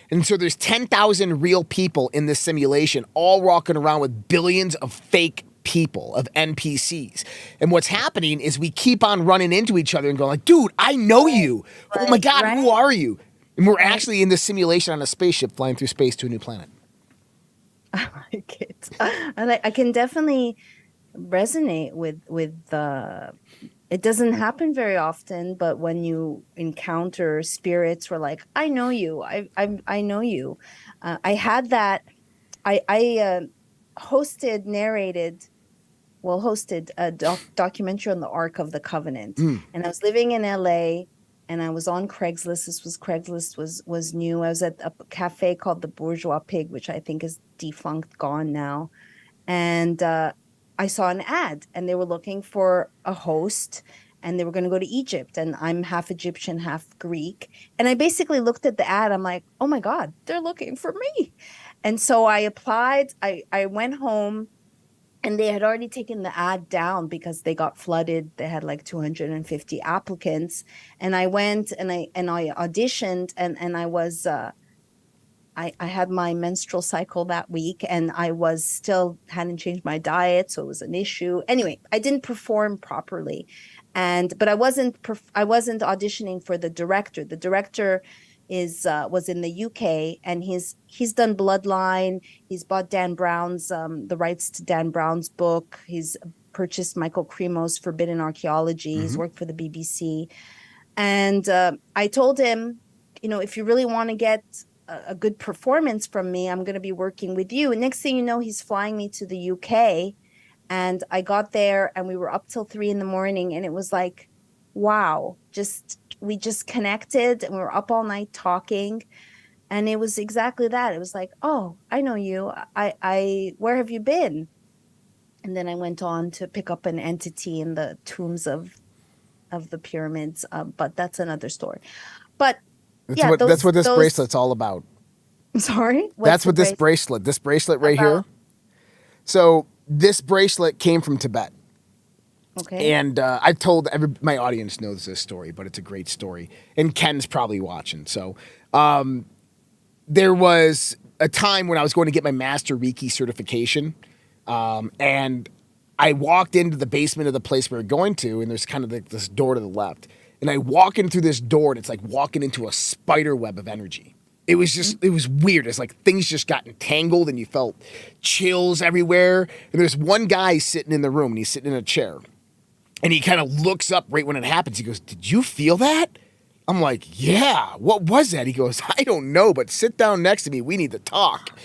And so there's 10,000 real people in this simulation, all walking around with billions of fake people, of NPCs. And what's happening is we keep on running into each other and going like, dude, I know you. Oh my God, who are you? And we're actually in this simulation on a spaceship flying through space to a new planet. I like it. I can definitely resonate with it doesn't happen very often, but when you encounter spirits who are like, I know you, I know you. I had that. I hosted a documentary on the Ark of the Covenant, and I was living in LA, and I was on Craigslist. Craigslist was new. I was at a cafe called the Bourgeois Pig, which I think is defunct, gone now, and I saw an ad, and they were looking for a host, and they were going to go to Egypt, and I'm half Egyptian, half Greek. And I basically looked at the ad. I'm like, oh my God, they're looking for me. And so I applied. I went home, and they had already taken the ad down because they got flooded. They had like 250 applicants. And I went and I auditioned, and I was I had my menstrual cycle that week, and I was still hadn't changed my diet, so it was an issue. Anyway, I didn't perform properly, but I wasn't auditioning for the director. The director was in the UK, and he's done Bloodline. He's bought Dan Brown's the rights to Dan Brown's book. He's purchased Michael Cremo's Forbidden Archaeology. He's worked for the BBC, and I told him, if you really want to get a good performance from me, I'm going to be working with you. And next thing you know, he's flying me to the UK, and I got there, and we were up till 3 a.m, and it was like, wow, we just connected, and we were up all night talking, and it was exactly that. It was like, oh, I know you. Where have you been? And then I went on to pick up an entity in the tombs of the pyramids, but that's another story. But that's what this bracelet's all about. Sorry? That's what this bracelet right here. So this bracelet came from Tibet. Okay. And I've told my audience knows this story, but it's a great story. And Ken's probably watching. So there was a time when I was going to get my Master Reiki certification. And I walked into the basement of the place we were going to, and there's kind of this door to the left. And I walk in through this door, and it's like walking into a spider web of energy. It was weird. It's like things just got entangled, and you felt chills everywhere. And there's one guy sitting in the room, and he's sitting in a chair. And he kind of looks up right when it happens. He goes, "Did you feel that?" I'm like, "Yeah, what was that?" He goes, "I don't know, but sit down next to me. We need to talk."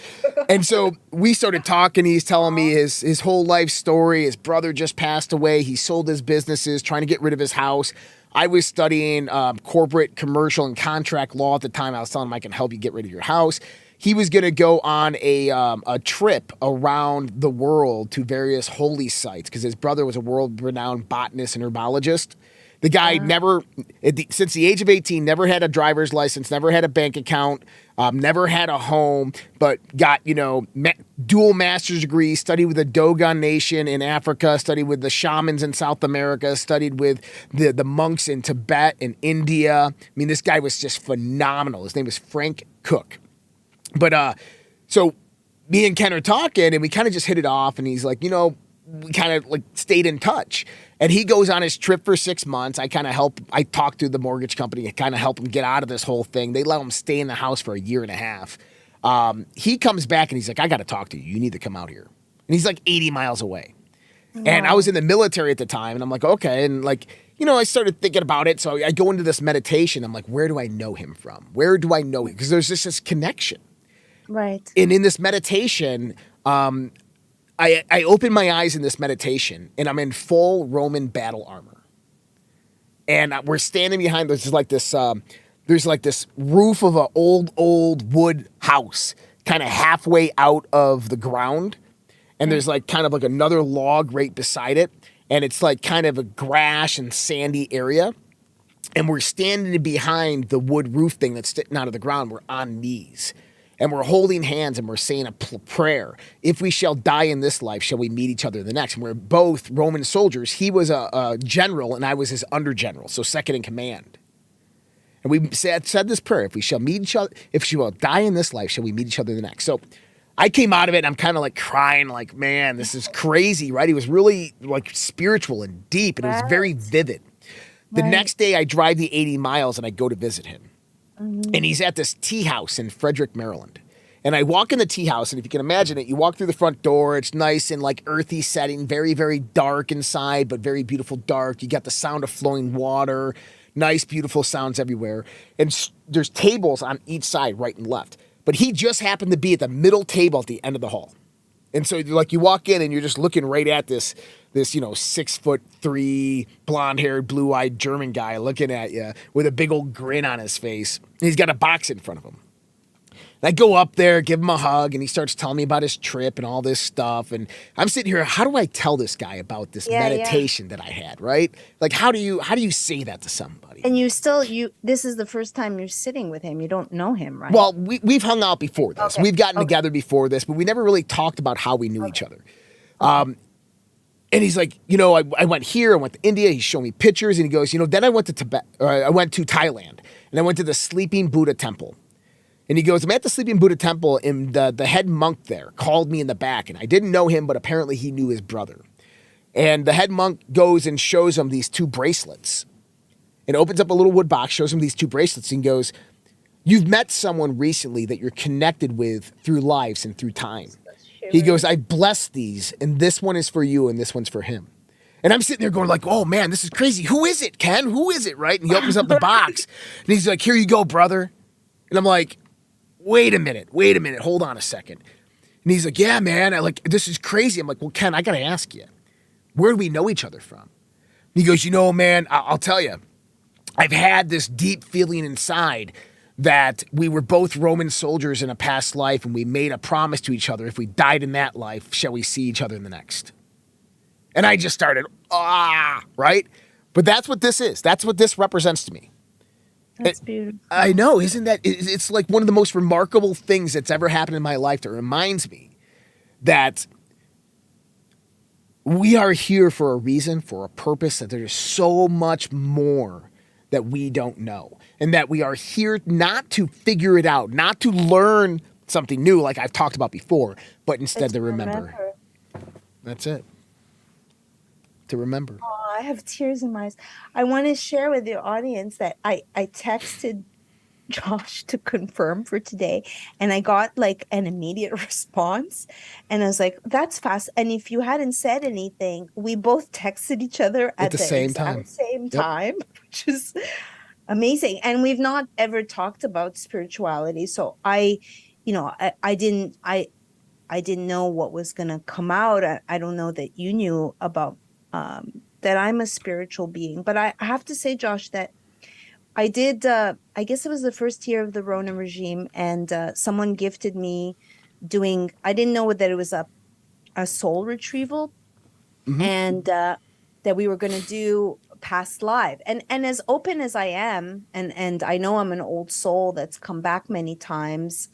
And so we started talking. He's telling me his whole life story. His brother just passed away. He sold his businesses, trying to get rid of his house. I was studying corporate, commercial, and contract law at the time. I was telling him I can help you get rid of your house. he was going to go on a trip around the world to various holy sites because his brother was a world-renowned botanist and herbologist. The guy never, since the age of 18, never had a driver's license, never had a bank account, never had a home, but got, dual master's degrees, studied with the Dogon Nation in Africa, studied with the shamans in South America, studied with the monks in Tibet and India. I mean, this guy was just phenomenal. His name was Frank Cook. But so me and Ken are talking, and we kind of just hit it off, and he's like, we kind of like stayed in touch. And he goes on his trip for 6 months. I talked to the mortgage company, I kind of help him get out of this whole thing. They let him stay in the house for a year and a half. He comes back and he's like, I got to talk to you. You need to come out here. And he's like 80 miles away. Wow. And I was in the military at the time, and I'm like, okay. And like, I started thinking about it. So I go into this meditation. I'm like, where do I know him from? Where do I know him? Because there's just this connection. Right. And in this meditation, I open my eyes in this meditation, and I'm in full Roman battle armor. And we're standing behind, there's like this roof of an old wood house, kind of halfway out of the ground. And there's like kind of like another log right beside it. And it's like kind of a grass and sandy area. And we're standing behind the wood roof thing that's sticking out of the ground. We're on knees. And we're holding hands and we're saying a prayer. If we shall die in this life, shall we meet each other in the next? And we're both Roman soldiers. He was a general and I was his under general, so second in command. And we said this prayer: if we shall meet each other, if she will die in this life, shall we meet each other in the next? So I came out of it and I'm kind of like crying, like, man, this is crazy, right? He was really like spiritual and deep, and it was very vivid. The next day I drive the 80 miles and I go to visit him. And he's at this tea house in Frederick, Maryland. And I walk in the tea house, and if you can imagine it, you walk through the front door. It's nice and like earthy setting, very, very dark inside, but very beautiful dark. You got the sound of flowing water, nice, beautiful sounds everywhere. And there's tables on each side, right and left. But he just happened to be at the middle table at the end of the hall. And so like you walk in and you're just looking right at this 6'3", blonde-haired, blue-eyed German guy looking at you with a big old grin on his face. And he's got a box in front of him. And I go up there, give him a hug, and he starts telling me about his trip and all this stuff. And I'm sitting here, how do I tell this guy about this meditation that I had, right? Like, how do you say that to somebody? And this is the first time you're sitting with him. You don't know him, right? Well, we've hung out before this. Okay. We've gotten together before this, but we never really talked about how we knew each other. And he's like, I went here, I went to India. He showed me pictures, and he goes, then I went to I went to Thailand, and I went to the Sleeping Buddha Temple. And he goes, I'm at the Sleeping Buddha Temple, and the head monk there called me in the back, and I didn't know him, but apparently he knew his brother. And the head monk goes and shows him these 2 bracelets, and opens up a little wood box, shows him these 2 bracelets, and goes, you've met someone recently that you're connected with through lives and through time. He goes, I blessed these, and this one is for you, and this one's for him. And I'm sitting there going like, oh, man, this is crazy. Who is it, Ken? Who is it, right? And he opens up the box, and he's like, here you go, brother. And I'm like, wait a minute, hold on a second. And he's like, yeah, man, this is crazy. I'm like, well, Ken, I got to ask you, where do we know each other from? And he goes, man, I'll tell you, I've had this deep feeling inside that we were both Roman soldiers in a past life, and we made a promise to each other. If we died in that life, shall we see each other in the next? And I just started, right? But that's what this is. That's what this represents to me. That's beautiful. I know, isn't that? It's like one of the most remarkable things that's ever happened in my life that reminds me that we are here for a reason, for a purpose, that there's so much more that we don't know. And that we are here not to figure it out, not to learn something new like I've talked about before, but instead to remember. That's it. To remember. Oh, I have tears in my eyes. I want to share with the audience that I texted Josh to confirm for today, and I got like an immediate response, and I was like, that's fast. And if you hadn't said anything, we both texted each other at the same time, which is amazing. And we've not ever talked about spirituality, so I didn't know what was going to come out. I don't know that you knew about that I'm a spiritual being, but I have to say, Josh, that I did, I guess it was the first year of the Rona regime, and someone gifted me I didn't know that it was a soul retrieval, and that we were going to do past live. And as open as I am, and I know I'm an old soul that's come back many times.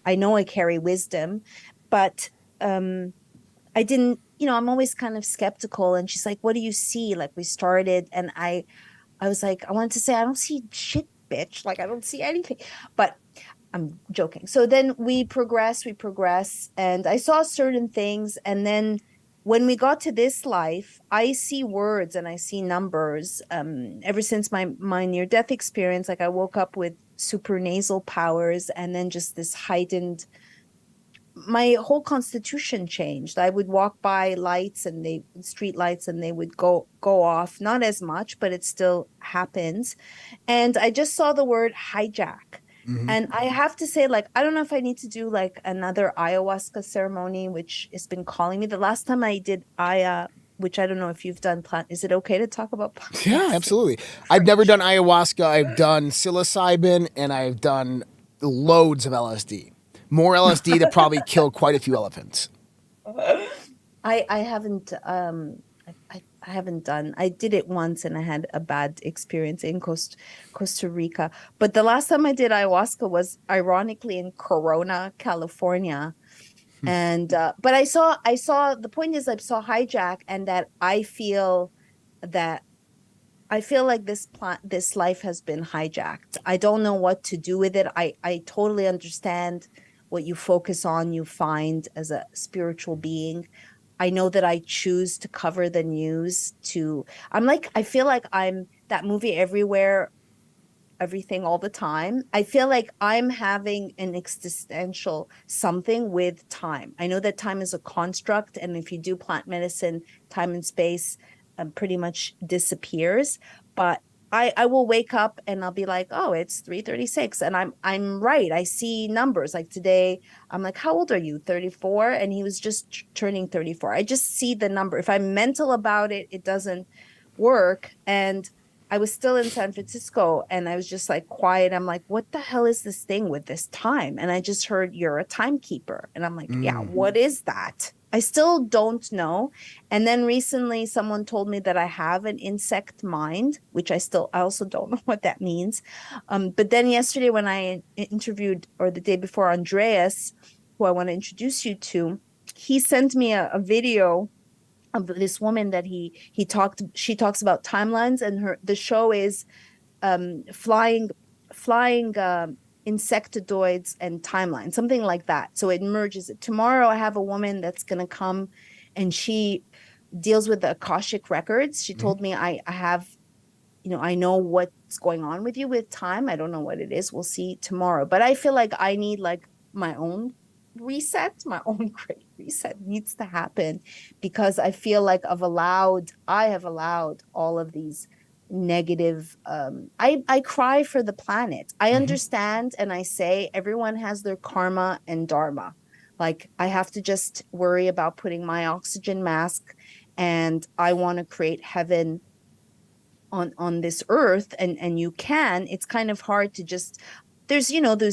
I know I carry wisdom, but I didn't, I'm always kind of skeptical. And she's like, "What do you see?" Like, we started, and I was like, I wanted to say, "I don't see shit, bitch. Like, I don't see anything." But I'm joking. So then we progress, and I saw certain things. And then when we got to this life, I see words and I see numbers. Ever since my near-death experience, like, I woke up with supernasal powers, and then just this heightened, my whole constitution changed. I would walk by lights, and street lights, and they would go off, not as much, but it still happens. And I just saw the word hijack. And I have to say, like, I don't know if I need to do like another ayahuasca ceremony, which has been calling me. The last time I did which I don't know if you've done plant. Is it okay to talk about plant? Yeah, absolutely. I've never done ayahuasca. I've done psilocybin, and I've done loads of LSD. More LSD to probably kill quite a few elephants. I haven't I haven't done. I did it once, and I had a bad experience in Costa Rica. But the last time I did ayahuasca was ironically in Corona, California. And but I saw the point is, I saw hijack, and that that I feel like this life has been hijacked. I don't know what to do with it. I totally understand what you focus on, you find as a spiritual being. I know that I choose to cover the news I feel like I'm that movie Everywhere, Everything All the Time. I feel like I'm having an existential something with time. I know that time is a construct, and if you do plant medicine, time and space pretty much disappears. But I will wake up and I'll be like, "Oh, it's 3:36," and I'm right. I see numbers. Like today, I'm like, "How old are you?" 34, and he was just turning 34. I just see the number. If I'm mental about it, it doesn't work. And I was still in San Francisco, and I was just like quiet. I'm like, "What the hell is this thing with this time?" And I just heard, "You're a timekeeper." And I'm like, "Yeah, what is that?" I still don't know. And then recently someone told me that I have an insect mind, which I also don't know what that means. But then yesterday when I interviewed, or the day before, Andreas, who I want to introduce you to, he sent me a video of this woman that she talks about timelines, and the show is flying insectoids and timeline, something like that. So it merges it. Tomorrow I have a woman that's going to come, and she deals with the Akashic records. She told me I have, I know what's going on with you with time. I don't know what it is. We'll see tomorrow. But I feel like I need like my own reset, my own great reset needs to happen, because I feel like I have allowed all of these negative, I cry for the planet. I understand, and I say everyone has their karma and dharma. Like, I have to just worry about putting my oxygen mask, and I want to create heaven on this earth, and it's kind of hard to just, there's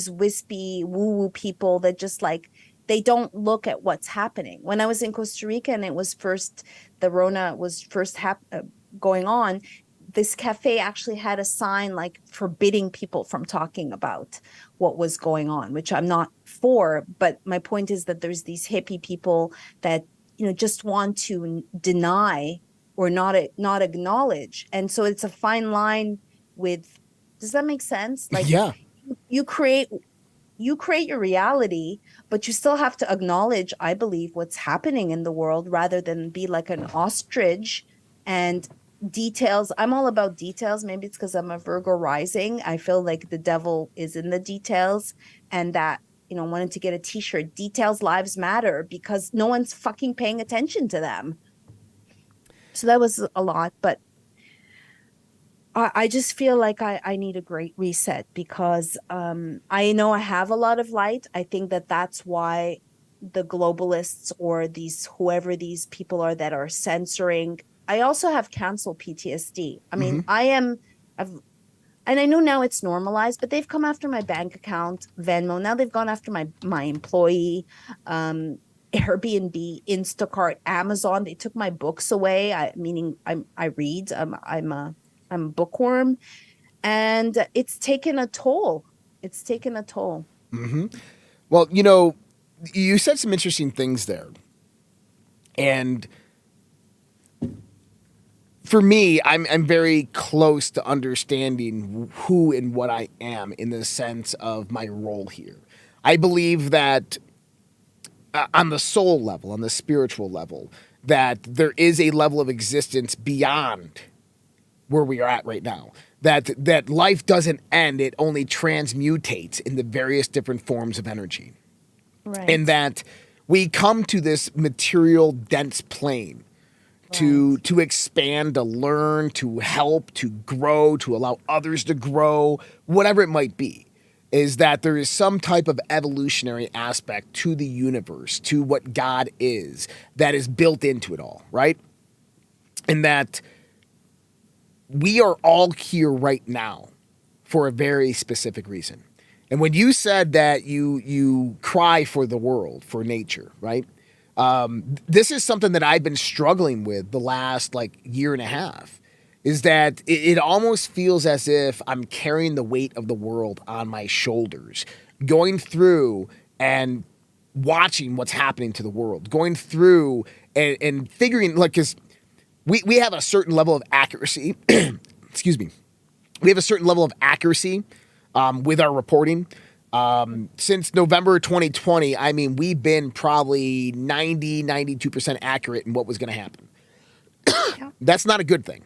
wispy woo-woo people that just like, they don't look at what's happening. When I was in Costa Rica and the Rona was first going on, this cafe actually had a sign like forbidding people from talking about what was going on, which I'm not for. But my point is that there's these hippie people that, just want to deny or not acknowledge. And so it's a fine line does that make sense? Like, yeah. You create your reality, but you still have to acknowledge, I believe, what's happening in the world, rather than be like an ostrich and details. I'm all about details. Maybe it's because I'm a Virgo rising. I feel like the devil is in the details, and that, wanted to get a t-shirt, "Details Lives Matter," because no one's fucking paying attention to them. So that was a lot, but I just feel like I need a great reset, because I know I have a lot of light. I think that's why the globalists, or whoever these people are that are censoring. I also have cancel PTSD. I mean, and I know now it's normalized, but they've come after my bank account, Venmo. Now they've gone after my employee, Airbnb, Instacart, Amazon. They took my books away. I read. I'm a bookworm, and it's taken a toll. It's taken a toll. Well, you know, you said some interesting things there. And for me, I'm very close to understanding who and what I am in the sense of my role here. I believe that on the soul level, on the spiritual level, that there is a level of existence beyond where we are at right now. That life doesn't end, it only transmutates into various different forms of energy. Right. And that we come to this material dense plane to expand, to learn, to help, to grow, to allow others to grow, whatever it might be. Is that there is some type of evolutionary aspect to the universe, to what God is, that is built into it all, right? And that we are all here right now for a very specific reason. And when you said that you cry for the world, for nature, right? This is something that I've been struggling with the last year and a half, is that it almost feels as if I'm carrying the weight of the world on my shoulders, going through and watching what's happening to the world, going through and figuring, because we have a certain level of accuracy, excuse me, we have a certain level of accuracy with our reporting. Since November 2020, I mean, we've been probably 92% accurate in what was going to happen. Yeah. That's not a good thing.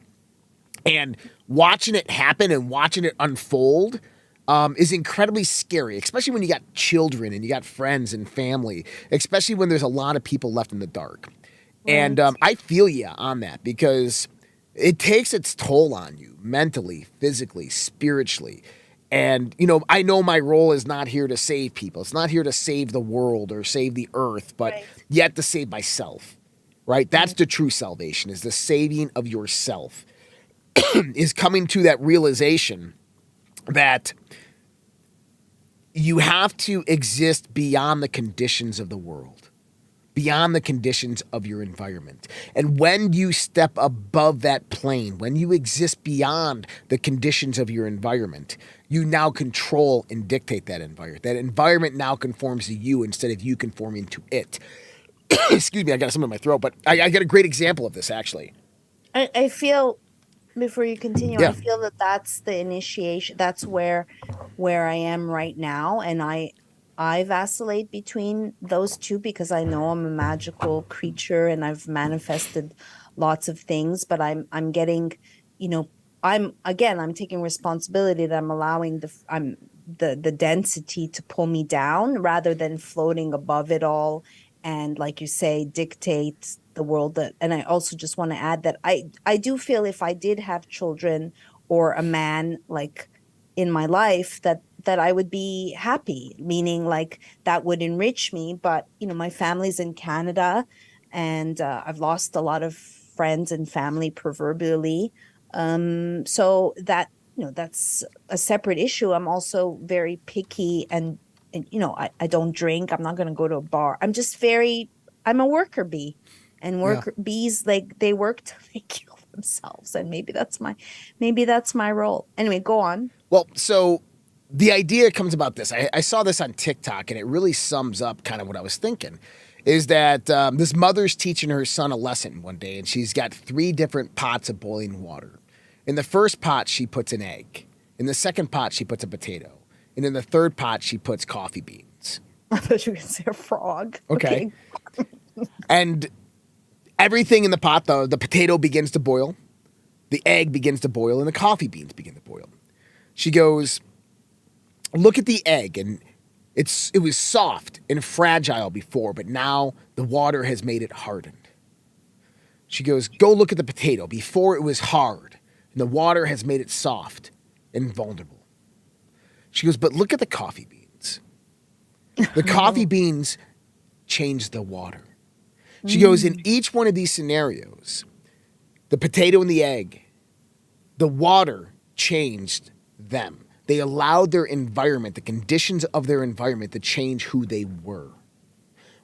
And watching it happen and watching it unfold is incredibly scary, especially when you got children and you got friends and family, especially when there's a lot of people left in the dark. Right. And I feel you on that, because it takes its toll on you mentally, physically, spiritually. And, I know my role is not here to save people. It's not here to save the world or save the earth, but yet to save myself, right? That's the true salvation, is the saving of yourself, is coming to that realization that you have to exist beyond the conditions of the world, beyond the conditions of your environment. And when you step above that plane, when you exist beyond the conditions of your environment, you now control and dictate that environment. That environment now conforms to you instead of you conforming to it. Excuse me, I got something in my throat, but I got a great example of this, actually. I feel, before you continue, Yeah. I feel that that's the initiation. That's where I am right now, and I vacillate between those two, because I know I'm a magical creature and I've manifested lots of things, but I'm getting, I'm taking responsibility that I'm allowing the density to pull me down rather than floating above it all, and, like you say, dictate the world. And I also just want to add that I do feel, if I did have children or a man in my life, that I would be happy, meaning that would enrich me. But my family's in Canada, and I've lost a lot of friends and family, proverbially. So that's a separate issue. I'm also very picky, and I don't drink. I'm not going to go to a bar. I'm a worker bee, and worker bees, they work till they kill themselves, and maybe that's my role. Anyway, go on. Well, so the idea comes about this. I saw this on TikTok, and it really sums up kind of what I was thinking, is that this mother's teaching her son a lesson one day, and she's got 3 different pots of boiling water. In the first pot, she puts an egg. In the second pot, she puts a potato. And in the third pot, she puts coffee beans. I thought you were going to say a frog. Okay. And everything in the pot, the potato begins to boil, the egg begins to boil, and the coffee beans begin to boil. She goes, look at the egg, and it was soft and fragile before, but now the water has made it hardened. She goes, go look at the potato. Before it was hard, and the water has made it soft and vulnerable. She goes, but look at the coffee beans. The coffee beans changed the water. She goes, in each one of these scenarios, the potato and the egg, the water changed them. They allowed their environment, the conditions of their environment, to change who they were.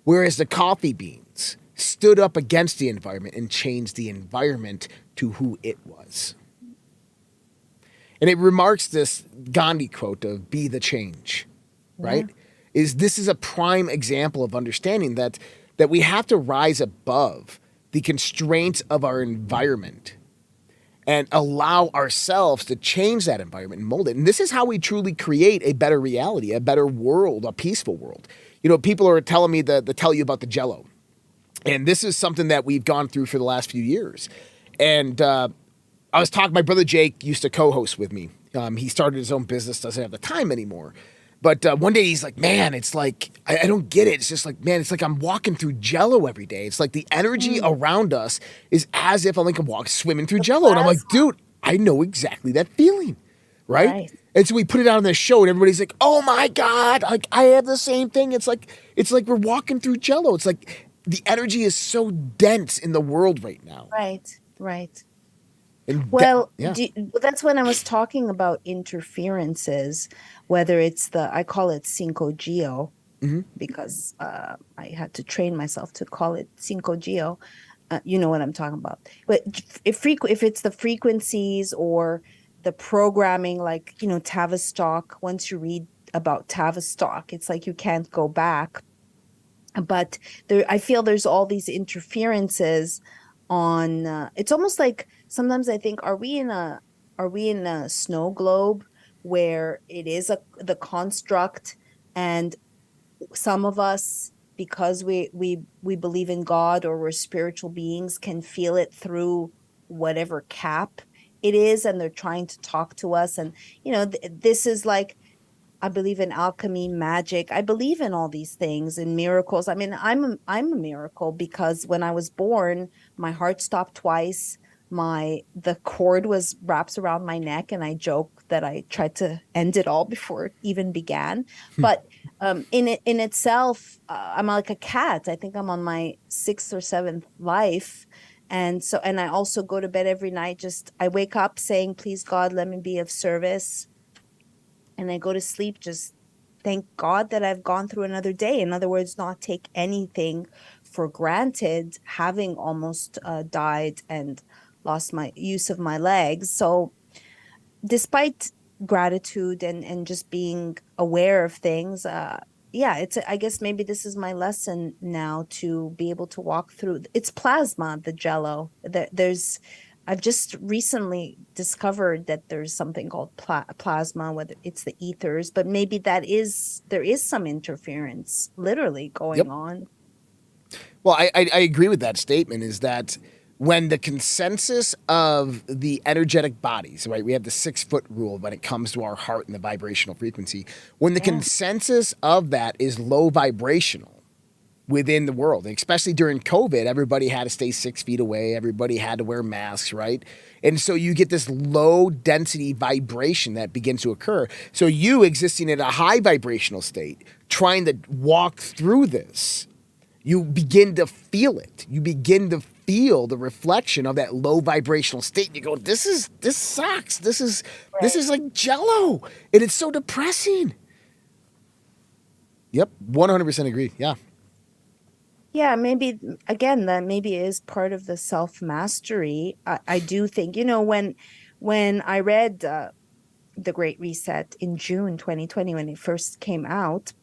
Whereas the coffee beans stood up against the environment and changed the environment to who it was. And it remarks this Gandhi quote of "be the change," right? This is a prime example of understanding that we have to rise above the constraints of our environment and allow ourselves to change that environment and mold it. And this is how we truly create a better reality, a better world, a peaceful world. You know, people are telling me to tell you about the Jello. And this is something that we've gone through for the last few years. And I was talking, my brother Jake used to co-host with me. He started his own business, doesn't have the time anymore. But one day he's like, man, it's like, I don't get it. It's just like, man, it's like I'm walking through Jello every day. It's like the energy around us is as if I'm like swimming through Jello. And I'm like, dude, I know exactly that feeling, right? And so we put it out on the show and everybody's like, oh my God, like I have the same thing. It's like we're walking through Jello. It's like the energy is so dense in the world right now. Right. And Well, that's when I was talking about interferences, whether it's I call it Cinco Geo, because I had to train myself to call it Cinco Geo. You know what I'm talking about. But if it's the frequencies or the programming, like, you know, Tavistock, once you read about Tavistock, it's like you can't go back. But I feel there's all these interferences on, it's almost like sometimes I think, are we in a snow globe where it is the construct, and some of us, because we believe in God or we're spiritual beings, can feel it through whatever cap it is, and they're trying to talk to us. And, you know, this is like, I believe in alchemy, magic. I believe in all these things and miracles. I mean, I'm a miracle, because when I was born, my heart stopped twice. The cord was wrapped around my neck, and I joke that I tried to end it all before it even began. But in itself, I'm like a cat. I think I'm on my 6th or 7th life. And I also go to bed every night. I wake up saying, please God, let me be of service. And I go to sleep, just thank God that I've gone through another day. In other words, not take anything for granted, having almost died and lost my use of my legs. So despite gratitude and just being aware of things, I guess maybe this is my lesson now, to be able to walk through. It's plasma, the Jello. I've just recently discovered that there's something called plasma, whether it's the ethers, but maybe there is some interference literally going on. Well, I agree with that statement, is that when the consensus of the energetic bodies, right, we have the 6-foot rule when it comes to our heart and the vibrational frequency, when the consensus of that is low vibrational within the world, especially during COVID, everybody had to stay 6 feet away. Everybody had to wear masks, right? And so you get this low density vibration that begins to occur. So you existing at a high vibrational state, trying to walk through this, you begin to feel it. You begin to feel the reflection of that low vibrational state. And you go, this sucks. This is like Jello. And it's so depressing. Yep. 100% agree. Yeah. Yeah, maybe, again, that maybe is part of the self-mastery. I do think, you know, when I read The Great Reset in June 2020, when it first came out,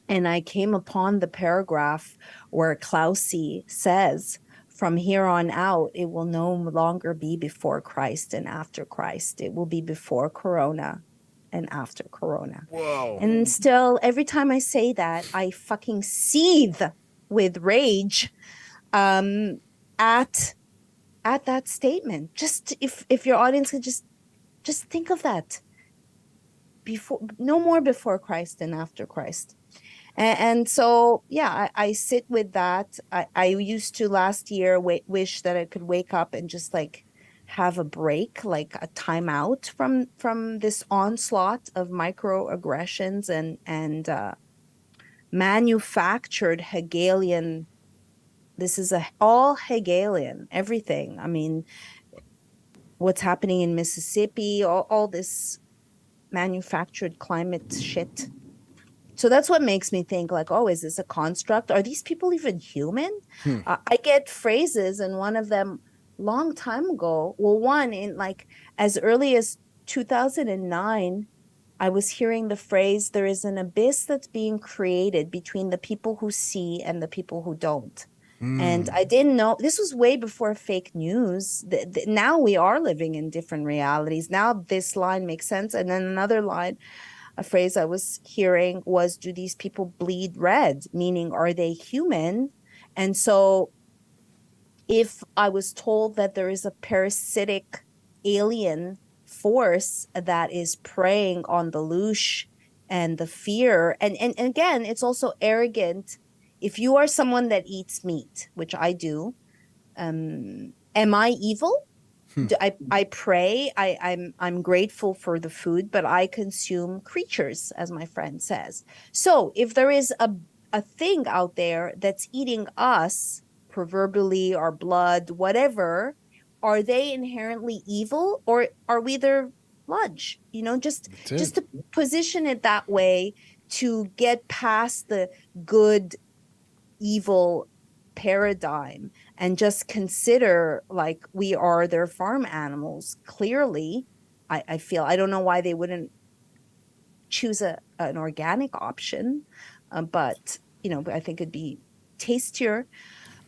and I came upon the paragraph where Klausi says, from here on out, it will no longer be before Christ and after Christ. It will be before Corona and after Corona. Whoa. And still, every time I say that, I fucking seethe with rage at that statement. Just if your audience could just think of that. No more before Christ and after Christ. And so, yeah, I sit with that. I used to last year wish that I could wake up and just like have a break, like a timeout from this onslaught of microaggressions and manufactured Hegelian. This is all Hegelian, everything. I mean, what's happening in Mississippi, all this manufactured climate shit. So that's what makes me think like, oh, is this a construct? Are these people even human? I get phrases, and one of them long time ago, well, one in like as early as 2009, I was hearing the phrase, there is an abyss that's being created between the people who see and the people who don't. And I didn't know, this was way before fake news. Now we are living in different realities. Now this line makes sense. And then another line, a phrase I was hearing was, do these people bleed red? Meaning, are they human? And so if I was told that there is a parasitic alien force that is preying on the loosh and the fear, and again, it's also arrogant. If you are someone that eats meat, which I do, am I evil? I pray. I'm grateful for the food, but I consume creatures, as my friend says. So if there is a thing out there that's eating us, proverbially, our blood, whatever, are they inherently evil, or are we their sludge? You know, just to position it that way, to get past the good evil paradigm and just consider like we are their farm animals. Clearly, I feel, I don't know why they wouldn't choose an organic option, but you know, I think it'd be tastier.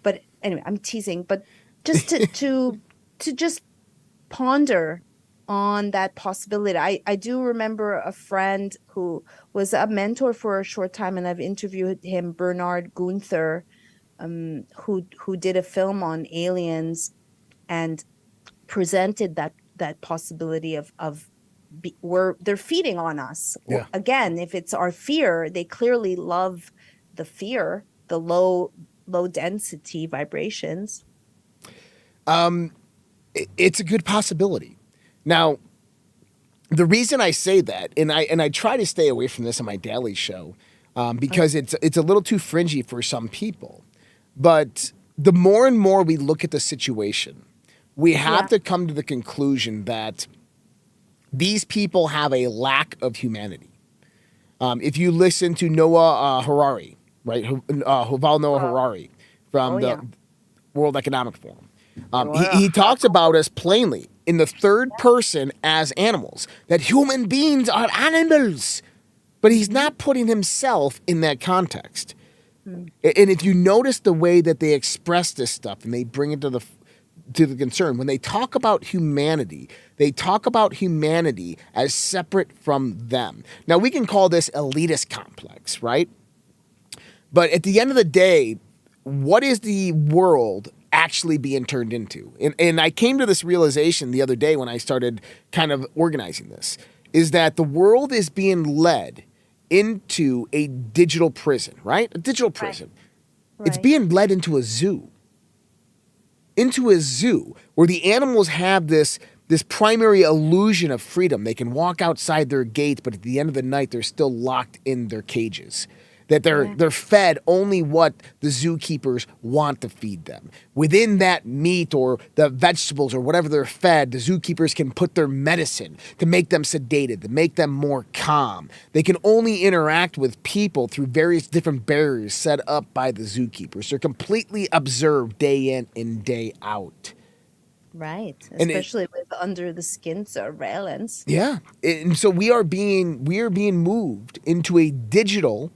But anyway, I'm teasing. But just to just ponder on that possibility. I do remember a friend who was a mentor for a short time, and I've interviewed him, Bernard Gunther, who did a film on aliens and presented that possibility of they're feeding on us. Yeah. Again, if it's our fear, they clearly love the fear, the low density vibrations. It's a good possibility. Now, the reason I say that, and I try to stay away from this on my daily show, because it's a little too fringy for some people. But the more and more we look at the situation, we have to come to the conclusion that these people have a lack of humanity. If you listen to Noah Harari, right, Yuval Noah Harari from the World Economic Forum, he talks about us plainly in the third person as animals, that human beings are animals, but he's not putting himself in that context. And if you notice the way that they express this stuff and they bring it to the concern, when they talk about humanity, they talk about humanity as separate from them. Now, we can call this elitist complex, right? But at the end of the day, what is the world actually being turned into? And I came to this realization the other day when I started kind of organizing this, is that the world is being led into a digital prison, right? A digital prison. Right. It's being led into a zoo. Into a zoo where the animals have this primary illusion of freedom. They can walk outside their gates, but at the end of the night, they're still locked in their cages. That they're fed only what the zookeepers want to feed them. Within that meat or the vegetables or whatever they're fed, the zookeepers can put their medicine to make them sedated, to make them more calm. They can only interact with people through various different barriers set up by the zookeepers. They're completely observed day in and day out. Right, especially with under the skin surveillance. Yeah, and so we are being moved into a digital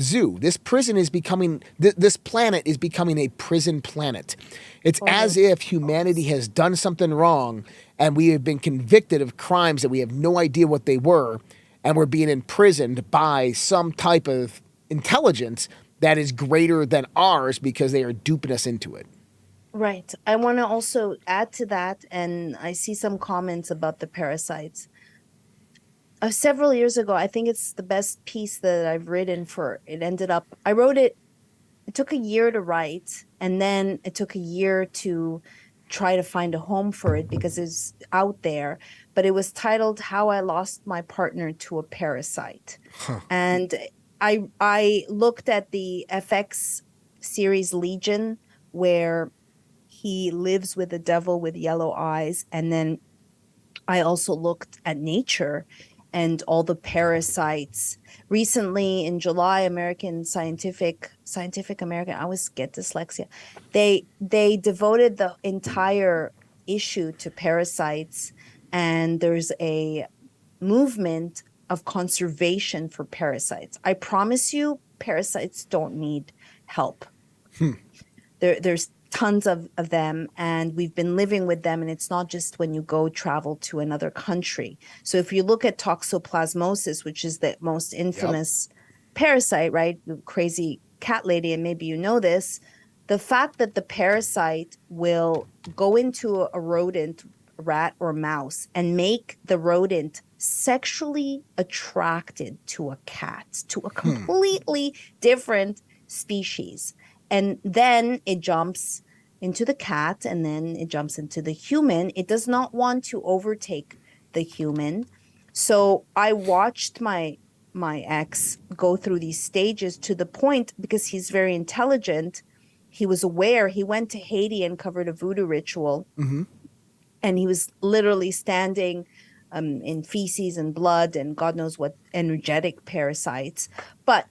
zoo. This prison is becoming, this planet is becoming a prison planet. It's as if humanity has done something wrong and we have been convicted of crimes that we have no idea what they were, and we're being imprisoned by some type of intelligence that is greater than ours because they are duping us into it. Right. I want to also add to that, and I see some comments about the parasites. Several years ago, I think it's the best piece that I've written I wrote it, it took a year to write, and then it took a year to try to find a home for it because it's out there. But it was titled How I Lost My Partner to a Parasite. And I looked at the FX series Legion, where he lives with the devil with yellow eyes. And then I also looked at nature and all the parasites. Recently in July, Scientific American, I always get dyslexia. They devoted the entire issue to parasites, and there's a movement of conservation for parasites. I promise you, parasites don't need help. There's tons of them, and we've been living with them, and it's not just when you go travel to another country. So if you look at toxoplasmosis, which is the most infamous parasite, right? The crazy cat lady, and maybe you know this, the fact that the parasite will go into a rodent, rat or mouse, and make the rodent sexually attracted to a cat, to a completely different species. And then it jumps into the cat, and then it jumps into the human. It does not want to overtake the human. So I watched my ex go through these stages to the point, because he's very intelligent, he was aware. He went to Haiti and covered a voodoo ritual. And he was literally standing in feces and blood and God knows what energetic parasites. But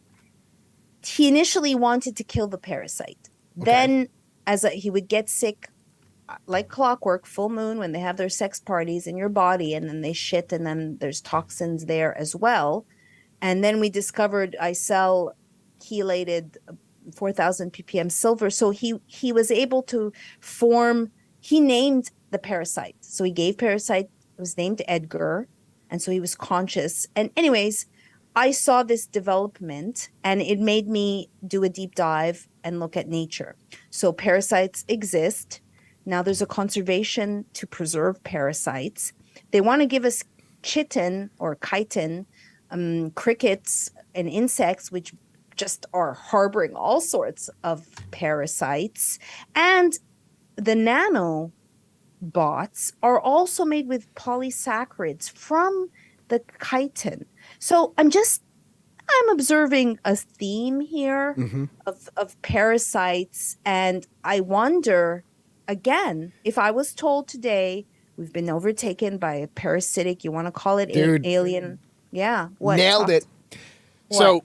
he initially wanted to kill the parasite. Okay. Then he would get sick like clockwork, full moon, when they have their sex parties in your body, and then they shit, and then there's toxins there as well. And then we discovered I sell chelated 4,000 ppm silver. So he was able to he named the parasite. So he gave parasite, it was named Edgar. And so he was conscious. And anyways, I saw this development, and it made me do a deep dive and look at nature. So parasites exist. Now there's a conservation to preserve parasites. They want to give us chitin or chitin, crickets and insects, which just are harboring all sorts of parasites. And the nanobots are also made with polysaccharides from the chitin. So I'm observing a theme here of parasites. And I wonder, again, if I was told today we've been overtaken by a parasitic, you want to call it alien. Yeah. What? Nailed it. What? So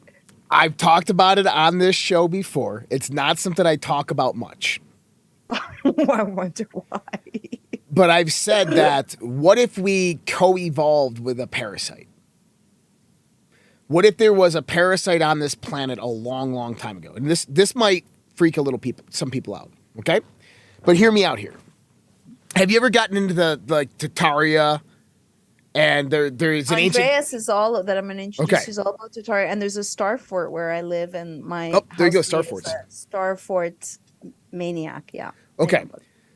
I've talked about it on this show before. It's not something I talk about much. I wonder why. But I've said that, what if we co-evolved with a parasite? What if there was a parasite on this planet a long, long time ago? And this might freak some people out, okay? But hear me out here. Have you ever gotten into the Tartaria? And there's an Andreas is all that I'm going to introduce. Okay. Is all about Tartaria, and there's a star fort where I live, and there you go, star forts. Star fort maniac, yeah. Okay.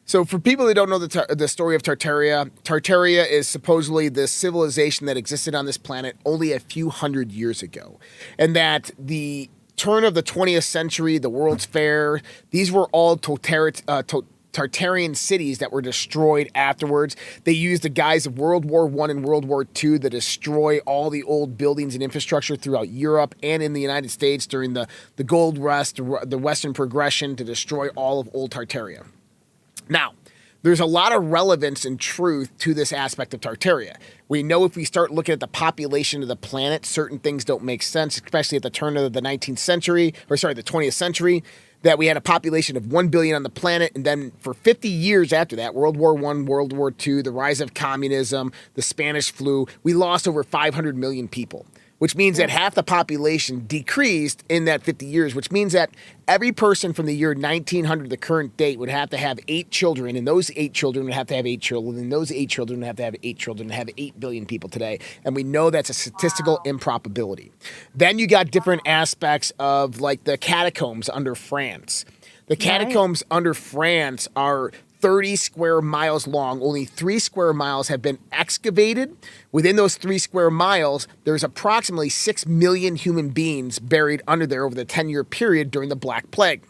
So for people that don't know the story of Tartaria, Tartaria is supposedly the civilization that existed on this planet only a few hundred years ago. And that the turn of the 20th century, the World's Fair, these were all Tartarian cities that were destroyed afterwards. They used the guise of World War I and World War II to destroy all the old buildings and infrastructure throughout Europe and in the United States during the Gold Rush, the Western Progression, to destroy all of old Tartaria. Now, there's a lot of relevance and truth to this aspect of Tartaria. We know if we start looking at the population of the planet, certain things don't make sense, especially at the turn of the 20th century, that we had a population of 1 billion on the planet. And then for 50 years after that, World War I, World War II, the rise of communism, the Spanish flu, we lost over 500 million people, which means that half the population decreased in that 50 years, which means that every person from the year 1900 to the current date would have to have 8 children, and those 8 children would have to have 8 children, and those 8 children would have to have 8 children, and have 8 billion people today. And we know that's a statistical improbability. Then you got different aspects of like the catacombs under France. The catacombs under France are 30 square miles long. Only 3 square miles have been excavated. Within those 3 square miles, there's approximately 6 million human beings buried under there over the 10-year period during the Black Plague.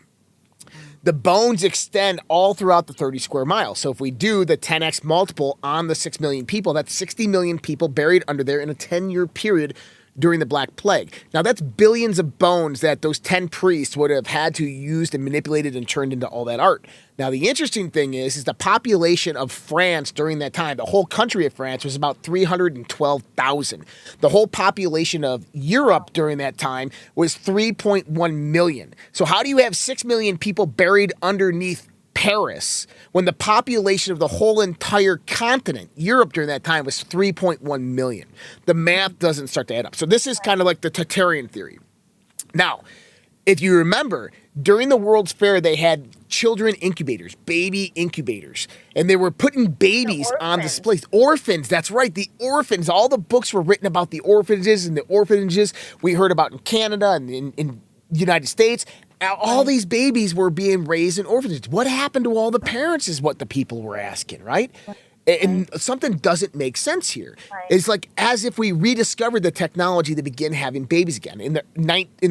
The bones extend all throughout the 30 square miles. So if we do the 10x multiple on the 6 million people, that's 60 million people buried under there in a 10-year period during the Black Plague. Now, that's billions of bones that those 10 priests would have had to use and manipulated and turned into all that art. Now, the interesting thing is the population of France during that time, the whole country of France was about 312,000. The whole population of Europe during that time was 3.1 million. So how do you have 6 million people buried underneath Paris when the population of the whole entire continent, Europe during that time, was 3.1 million? The math doesn't start to add up. So this is kind of like the Tartarian theory. Now, if you remember, during the World's Fair, they had children incubators, baby incubators, and they were putting babies on display. Orphans, that's right, the orphans. All the books were written about the orphanages and the orphanages we heard about in Canada and in the United States. All these babies were being raised in orphanages. What happened to all the parents is what the people were asking, right? And something doesn't make sense here. It's like as if we rediscovered the technology to begin having babies again. In the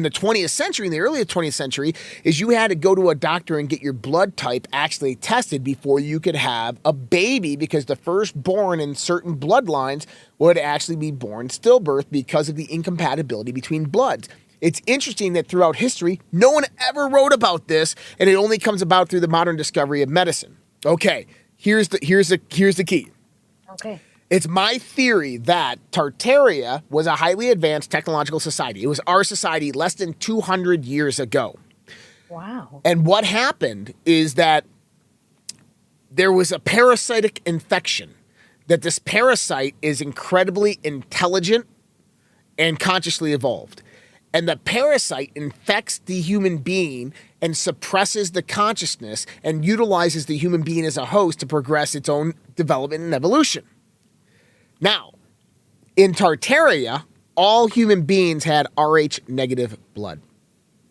20th century, in the early 20th century, is you had to go to a doctor and get your blood type actually tested before you could have a baby, because the firstborn in certain bloodlines would actually be born stillbirth because of the incompatibility between bloods. It's interesting that throughout history, no one ever wrote about this, and it only comes about through the modern discovery of medicine. Okay. Here's the key. Okay. It's my theory that Tartaria was a highly advanced technological society. It was our society less than 200 years ago. Wow. And what happened is that there was a parasitic infection, that this parasite is incredibly intelligent and consciously evolved. And the parasite infects the human being and suppresses the consciousness and utilizes the human being as a host to progress its own development and evolution. Now, in Tartaria, all human beings had Rh negative blood.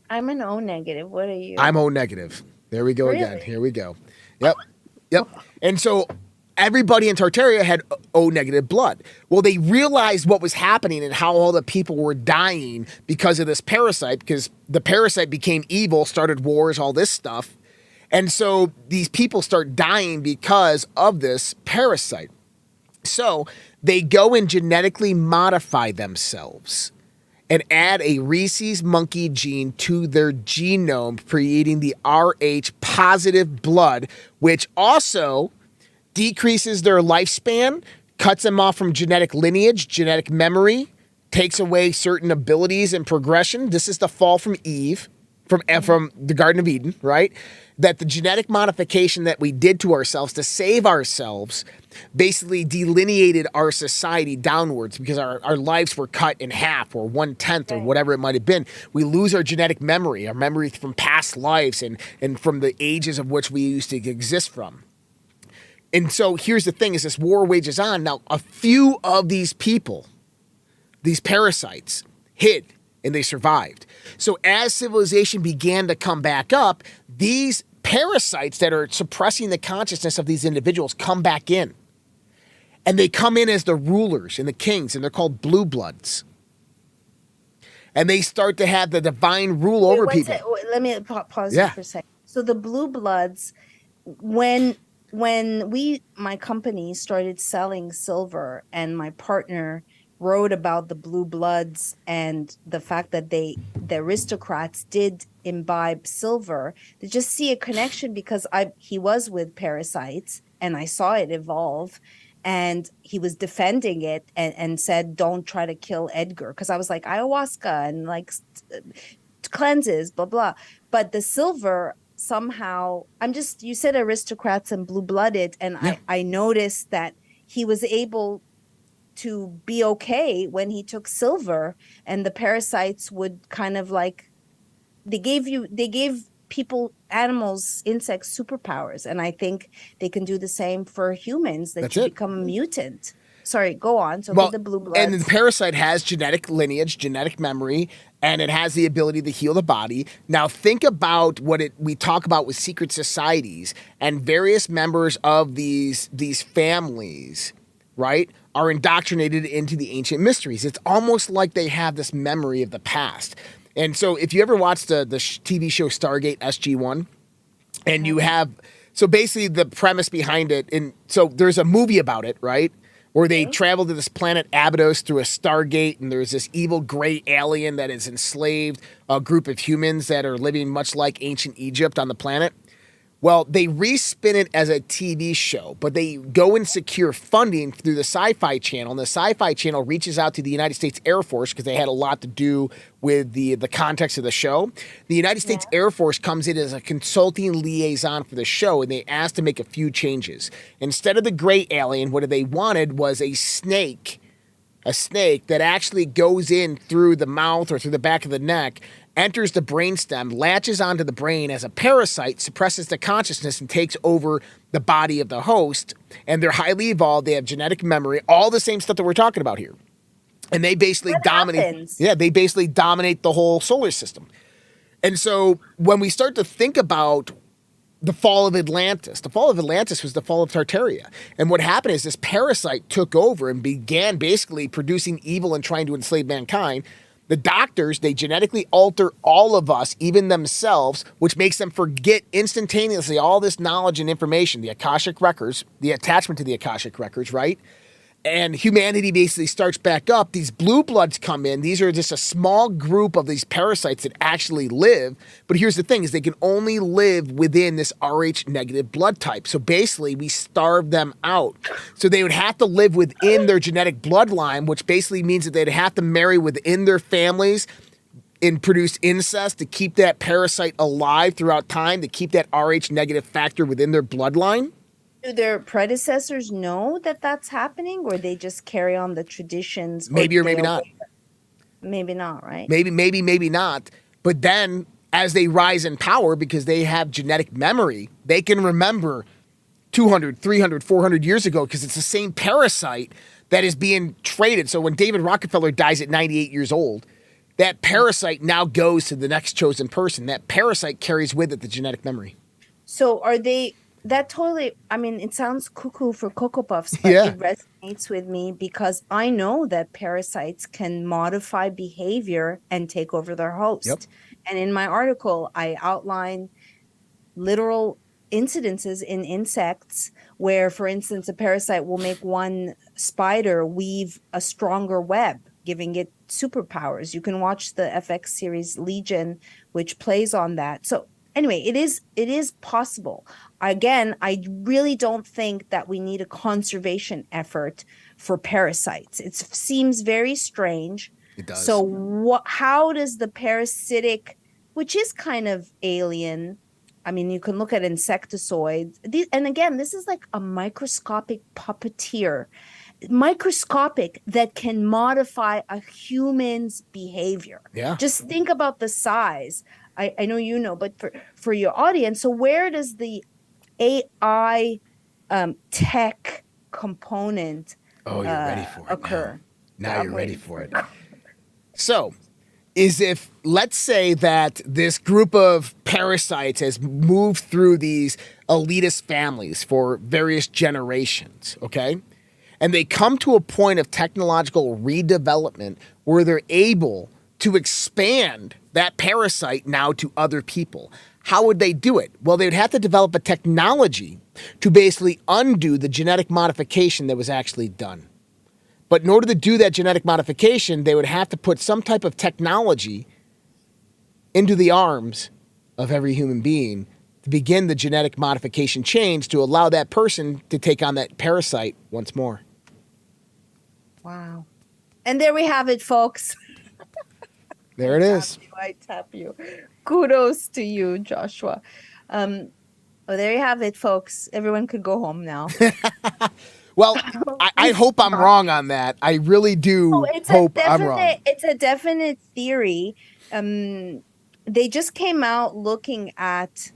I'm an O negative. What are you? I'm O negative. There we go again. Here we go. Yep. And so everybody in Tartaria had O negative blood. Well, they realized what was happening and how all the people were dying because of this parasite, because the parasite became evil, started wars, all this stuff. And so these people start dying because of this parasite. So they go and genetically modify themselves and add a rhesus monkey gene to their genome, creating the Rh positive blood, which also decreases their lifespan, cuts them off from genetic lineage, genetic memory, takes away certain abilities and progression. This is the fall from Eve, from the Garden of Eden, right? That the genetic modification that we did to ourselves to save ourselves basically delineated our society downwards, because our lives were cut in half or 1/10 or whatever it might have been. We lose our genetic memory, our memory from past lives and from the ages of which we used to exist from. And so here's the thing, as this war wages on, now a few of these people, these parasites, hid and they survived. So as civilization began to come back up, these parasites that are suppressing the consciousness of these individuals come back in. And they come in as the rulers and the kings, and they're called blue bloods. And they start to have the divine rule over people. Let me pause you for a second. So the blue bloods, when my company started selling silver and my partner wrote about the blue bloods and the fact that the aristocrats did imbibe silver, to just see a connection, because he was with parasites and I saw it evolve, and he was defending it and said, don't try to kill Edgar, because I was like, ayahuasca and like cleanses, blah blah. But the silver, somehow, you said aristocrats and blue-blooded, and I noticed that he was able to be okay when he took silver, and the parasites would kind of like, they gave people, animals, insects superpowers, and I think they can do the same for humans, that you become a mutant. Sorry, go on. So the blue bloods. And the parasite has genetic lineage, genetic memory, and it has the ability to heal the body. Now think about what we talk about with secret societies, and various members of these families, right, are indoctrinated into the ancient mysteries. It's almost like they have this memory of the past. And so if you ever watched the TV show Stargate SG-1, and you have, so basically the premise behind it, and so there's a movie about it, right, where they Okay. travel to this planet Abydos through a stargate, and there's this evil gray alien that has enslaved a group of humans that are living much like ancient Egypt on the planet. Well, they respin it as a TV show, but they go and secure funding through the Sci-Fi Channel, and the Sci-Fi Channel reaches out to the United States Air Force because they had a lot to do with the context of the show. The United States Air Force comes in as a consulting liaison for the show, and they asked to make a few changes. Instead of the gray alien, what they wanted was a snake that actually goes in through the mouth or through the back of the neck, enters the brainstem, latches onto the brain as a parasite, suppresses the consciousness, and takes over the body of the host. And they're highly evolved. They have genetic memory, all the same stuff that we're talking about here. And they basically dominate. Happens? Yeah, they basically dominate the whole solar system. And so when we start to think about the fall of Atlantis was the fall of Tartaria. And what happened is this parasite took over and began basically producing evil and trying to enslave mankind. The doctors, they genetically alter all of us, even themselves, which makes them forget instantaneously all this knowledge and information, the Akashic records, the attachment to the Akashic records, right? And humanity basically starts back up. These blue bloods come in. These are just a small group of these parasites that actually live. But here's the thing is they can only live within this Rh negative blood type. So basically we starve them out. So they would have to live within their genetic bloodline, which basically means that they'd have to marry within their families and produce incest to keep that parasite alive throughout time, to keep that Rh negative factor within their bloodline. Do their predecessors know that that's happening, or they just carry on the traditions? Maybe or maybe not. Maybe not, right? Maybe not. But then as they rise in power, because they have genetic memory, they can remember 200, 300, 400 years ago because it's the same parasite that is being traded. So when David Rockefeller dies at 98 years old, that parasite now goes to the next chosen person. That parasite carries with it the genetic memory. So are they... That totally, I mean, it sounds cuckoo for Cocoa Puffs, but Yeah. it resonates with me because I know that parasites can modify behavior and take over their host. Yep. And in my article, I outline literal incidences in insects where, for instance, a parasite will make one spider weave a stronger web, giving it superpowers. You can watch the FX series Legion, which plays on that. So anyway, it is possible. Again, I really don't think that we need a conservation effort for parasites. It seems very strange. It does. So how does the parasitic, which is kind of alien, I mean, you can look at insectoids. And again, this is like a microscopic puppeteer, microscopic, that can modify a human's behavior. Yeah. Just think about the size. I know you know, but for your audience, so where does the AI tech component Oh, you're ready for it occur? Now you're ready for it. So, let's say that this group of parasites has moved through these elitist families for various generations, okay? And they come to a point of technological redevelopment where they're able to expand that parasite now to other people. How would they do it? Well, they would have to develop a technology to basically undo the genetic modification that was actually done. But in order to do that genetic modification, they would have to put some type of technology into the arms of every human being to begin the genetic modification change to allow that person to take on that parasite once more. Wow. And there we have it, folks. There it is. I tap you. Kudos to you, Joshua. Well, there you have it, folks. Everyone could go home now. Well, I hope I'm wrong on that. I really do hope I'm wrong. It's a definite theory. They just came out looking at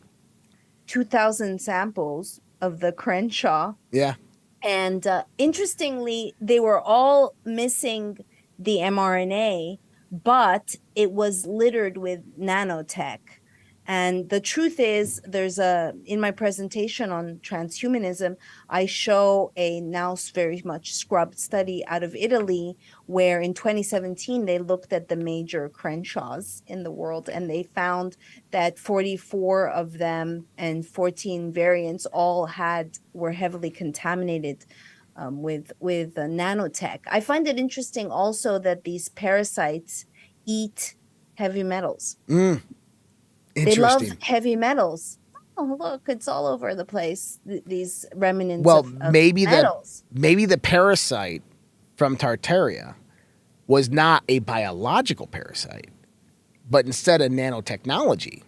2,000 samples of the Crenshaw. Yeah. And interestingly, they were all missing the mRNA, but it was littered with nanotech. And the truth is, in my presentation on transhumanism, I show a now very much scrubbed study out of Italy, where in 2017, they looked at the major Crenshaws in the world, and they found that 44 of them and 14 variants all were heavily contaminated with nanotech. I find it interesting also that these parasites eat heavy metals. They love Interesting. heavy metals. Oh, look, it's all over the place. These remnants Well, of maybe metals. the parasite from Tartaria was not a biological parasite, but instead a nanotechnology,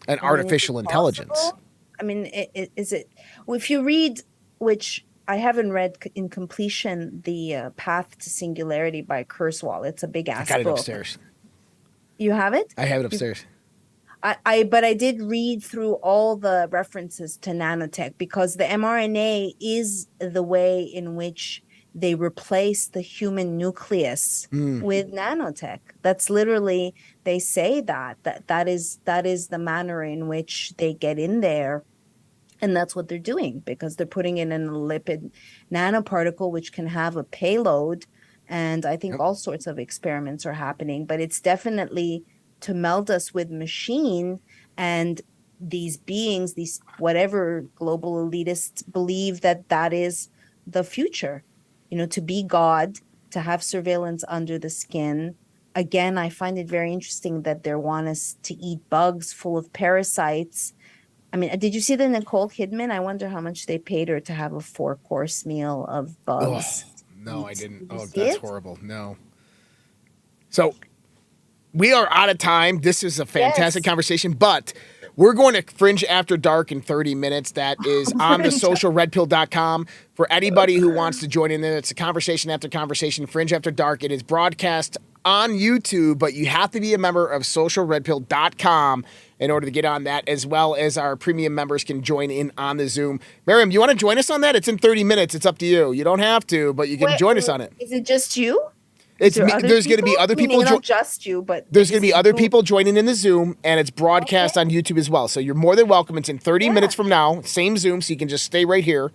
an artificial intelligence. Possible? I mean, is it? Well, if you read, which I haven't read in completion, the Path to Singularity by Kurzweil. It's a big ass I got it book. upstairs. You have it? I have it upstairs. But I did read through all the references to nanotech because the mRNA is the way in which they replace the human nucleus with nanotech. That's literally, they say that is the manner in which they get in there. And that's what they're doing because they're putting it in a lipid nanoparticle, which can have a payload. And I think all sorts of experiments are happening, but it's definitely to meld us with machine. And these beings, these whatever global elitists believe that is the future, to be God, to have surveillance under the skin. Again, I find it very interesting that they want us to eat bugs full of parasites. I mean, did you see the Nicole Kidman? I wonder how much they paid her to have a 4-course meal of bugs. Oh, no, I didn't. Oh, that's horrible. No. So we are out of time. This is a fantastic conversation, but we're going to Fringe After Dark in 30 minutes. That is on the socialredpill.com. For anybody who wants to join in there, it's a conversation after conversation, Fringe After Dark. It is broadcast on YouTube, but you have to be a member of socialredpill.com in order to get on that, as well as our premium members can join in on the Zoom. Miriam, you want to join us on that? It's in 30 minutes. It's up to you. You don't have to, but you can join us on it. Is it just you? There's going to be other people. Not just you, but there's going to be other people joining in the Zoom, and it's broadcast on YouTube as well. So you're more than welcome. It's in 30 minutes from now, same Zoom, so you can just stay right here.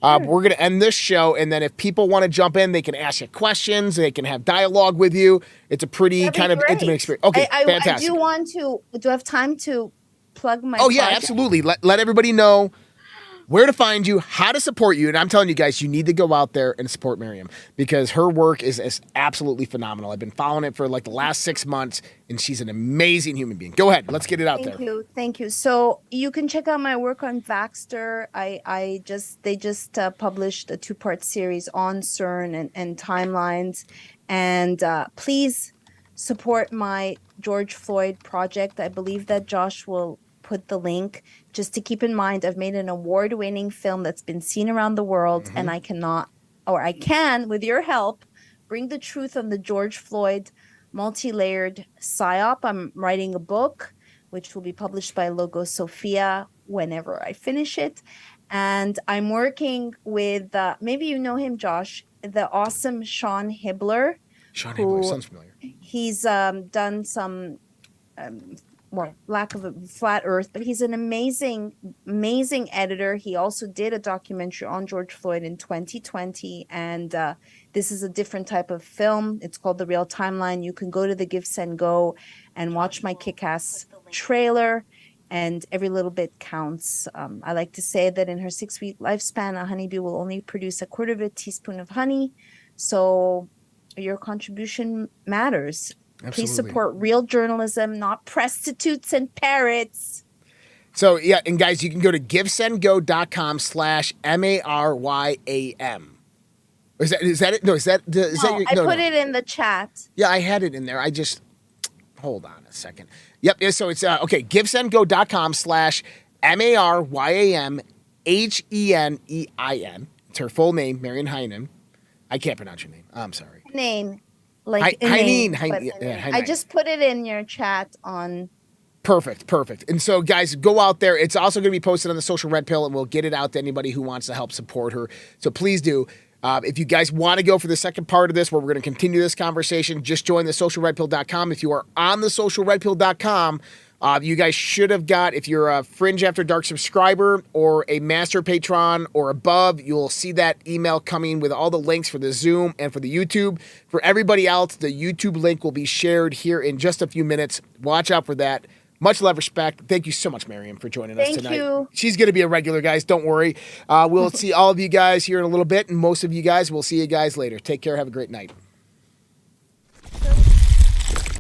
We're going to end this show, and then if people want to jump in, they can ask you questions. They can have dialogue with you. It's a pretty kind of intimate experience. Okay, fantastic. Do I have time to plug my yeah, project? absolutely. Let everybody know where to find you, how to support you. And I'm telling you guys, you need to go out there and support Miriam because her work is absolutely phenomenal. I've been following it for like the last 6 months, and she's an amazing human being. Go ahead. Let's get it out there. Thank you. So you can check out my work on Vaxter. They just published a 2-part series on CERN and timelines. And please support my George Floyd project. I believe that Josh will put the link. Just to keep in mind, I've made an award-winning film that's been seen around the world, and I can, with your help, bring the truth on the George Floyd multi-layered psyop. I'm writing a book, which will be published by Logo Sophia whenever I finish it. And I'm working with, maybe you know him, Josh, the awesome Sean Hibbler. Sean Hibbler sounds familiar. He's done some... lack of a flat earth, but he's an amazing editor. He also did a documentary on George Floyd in 2020, and this is a different type of film. It's called The Real Timeline. You can go to the Give, Send, Go and watch my kick-ass trailer, and every little bit counts. I like to say that in her 6-week lifespan, a honeybee will only produce 1/4 teaspoon of honey, so your contribution matters. Absolutely. Please support real journalism, not prostitutes and parrots. So, yeah, and guys, you can go to givesendgo.com/MARYAM. Is that it? No, is that your, I put it in the chat. Yeah, I had it in there. Hold on a second. Yep, so it's, okay, givesendgo.com/MARYAMHENEIN. It's her full name, Marion Heinen. I can't pronounce your name. I'm sorry. Name. Heinen. I just put it in your chat on. Perfect. And so, guys, go out there. It's also going to be posted on the Social Red Pill, and we'll get it out to anybody who wants to help support her. So please do. If you guys want to go for the second part of this, where we're going to continue this conversation, just join the socialredpill.com. If you are on the socialredpill.com, you guys should have got, if you're a Fringe After Dark subscriber or a master patron or above, you'll see that email coming with all the links for the Zoom and for the YouTube. For everybody else, the YouTube link will be shared here in just a few minutes. Watch out for that. Much love, respect. Thank you so much, Miriam, for joining us tonight. Thank you. She's going to be a regular, guys. Don't worry. We'll see all of you guys here in a little bit, and most of you guys, we'll see you guys later. Take care. Have a great night.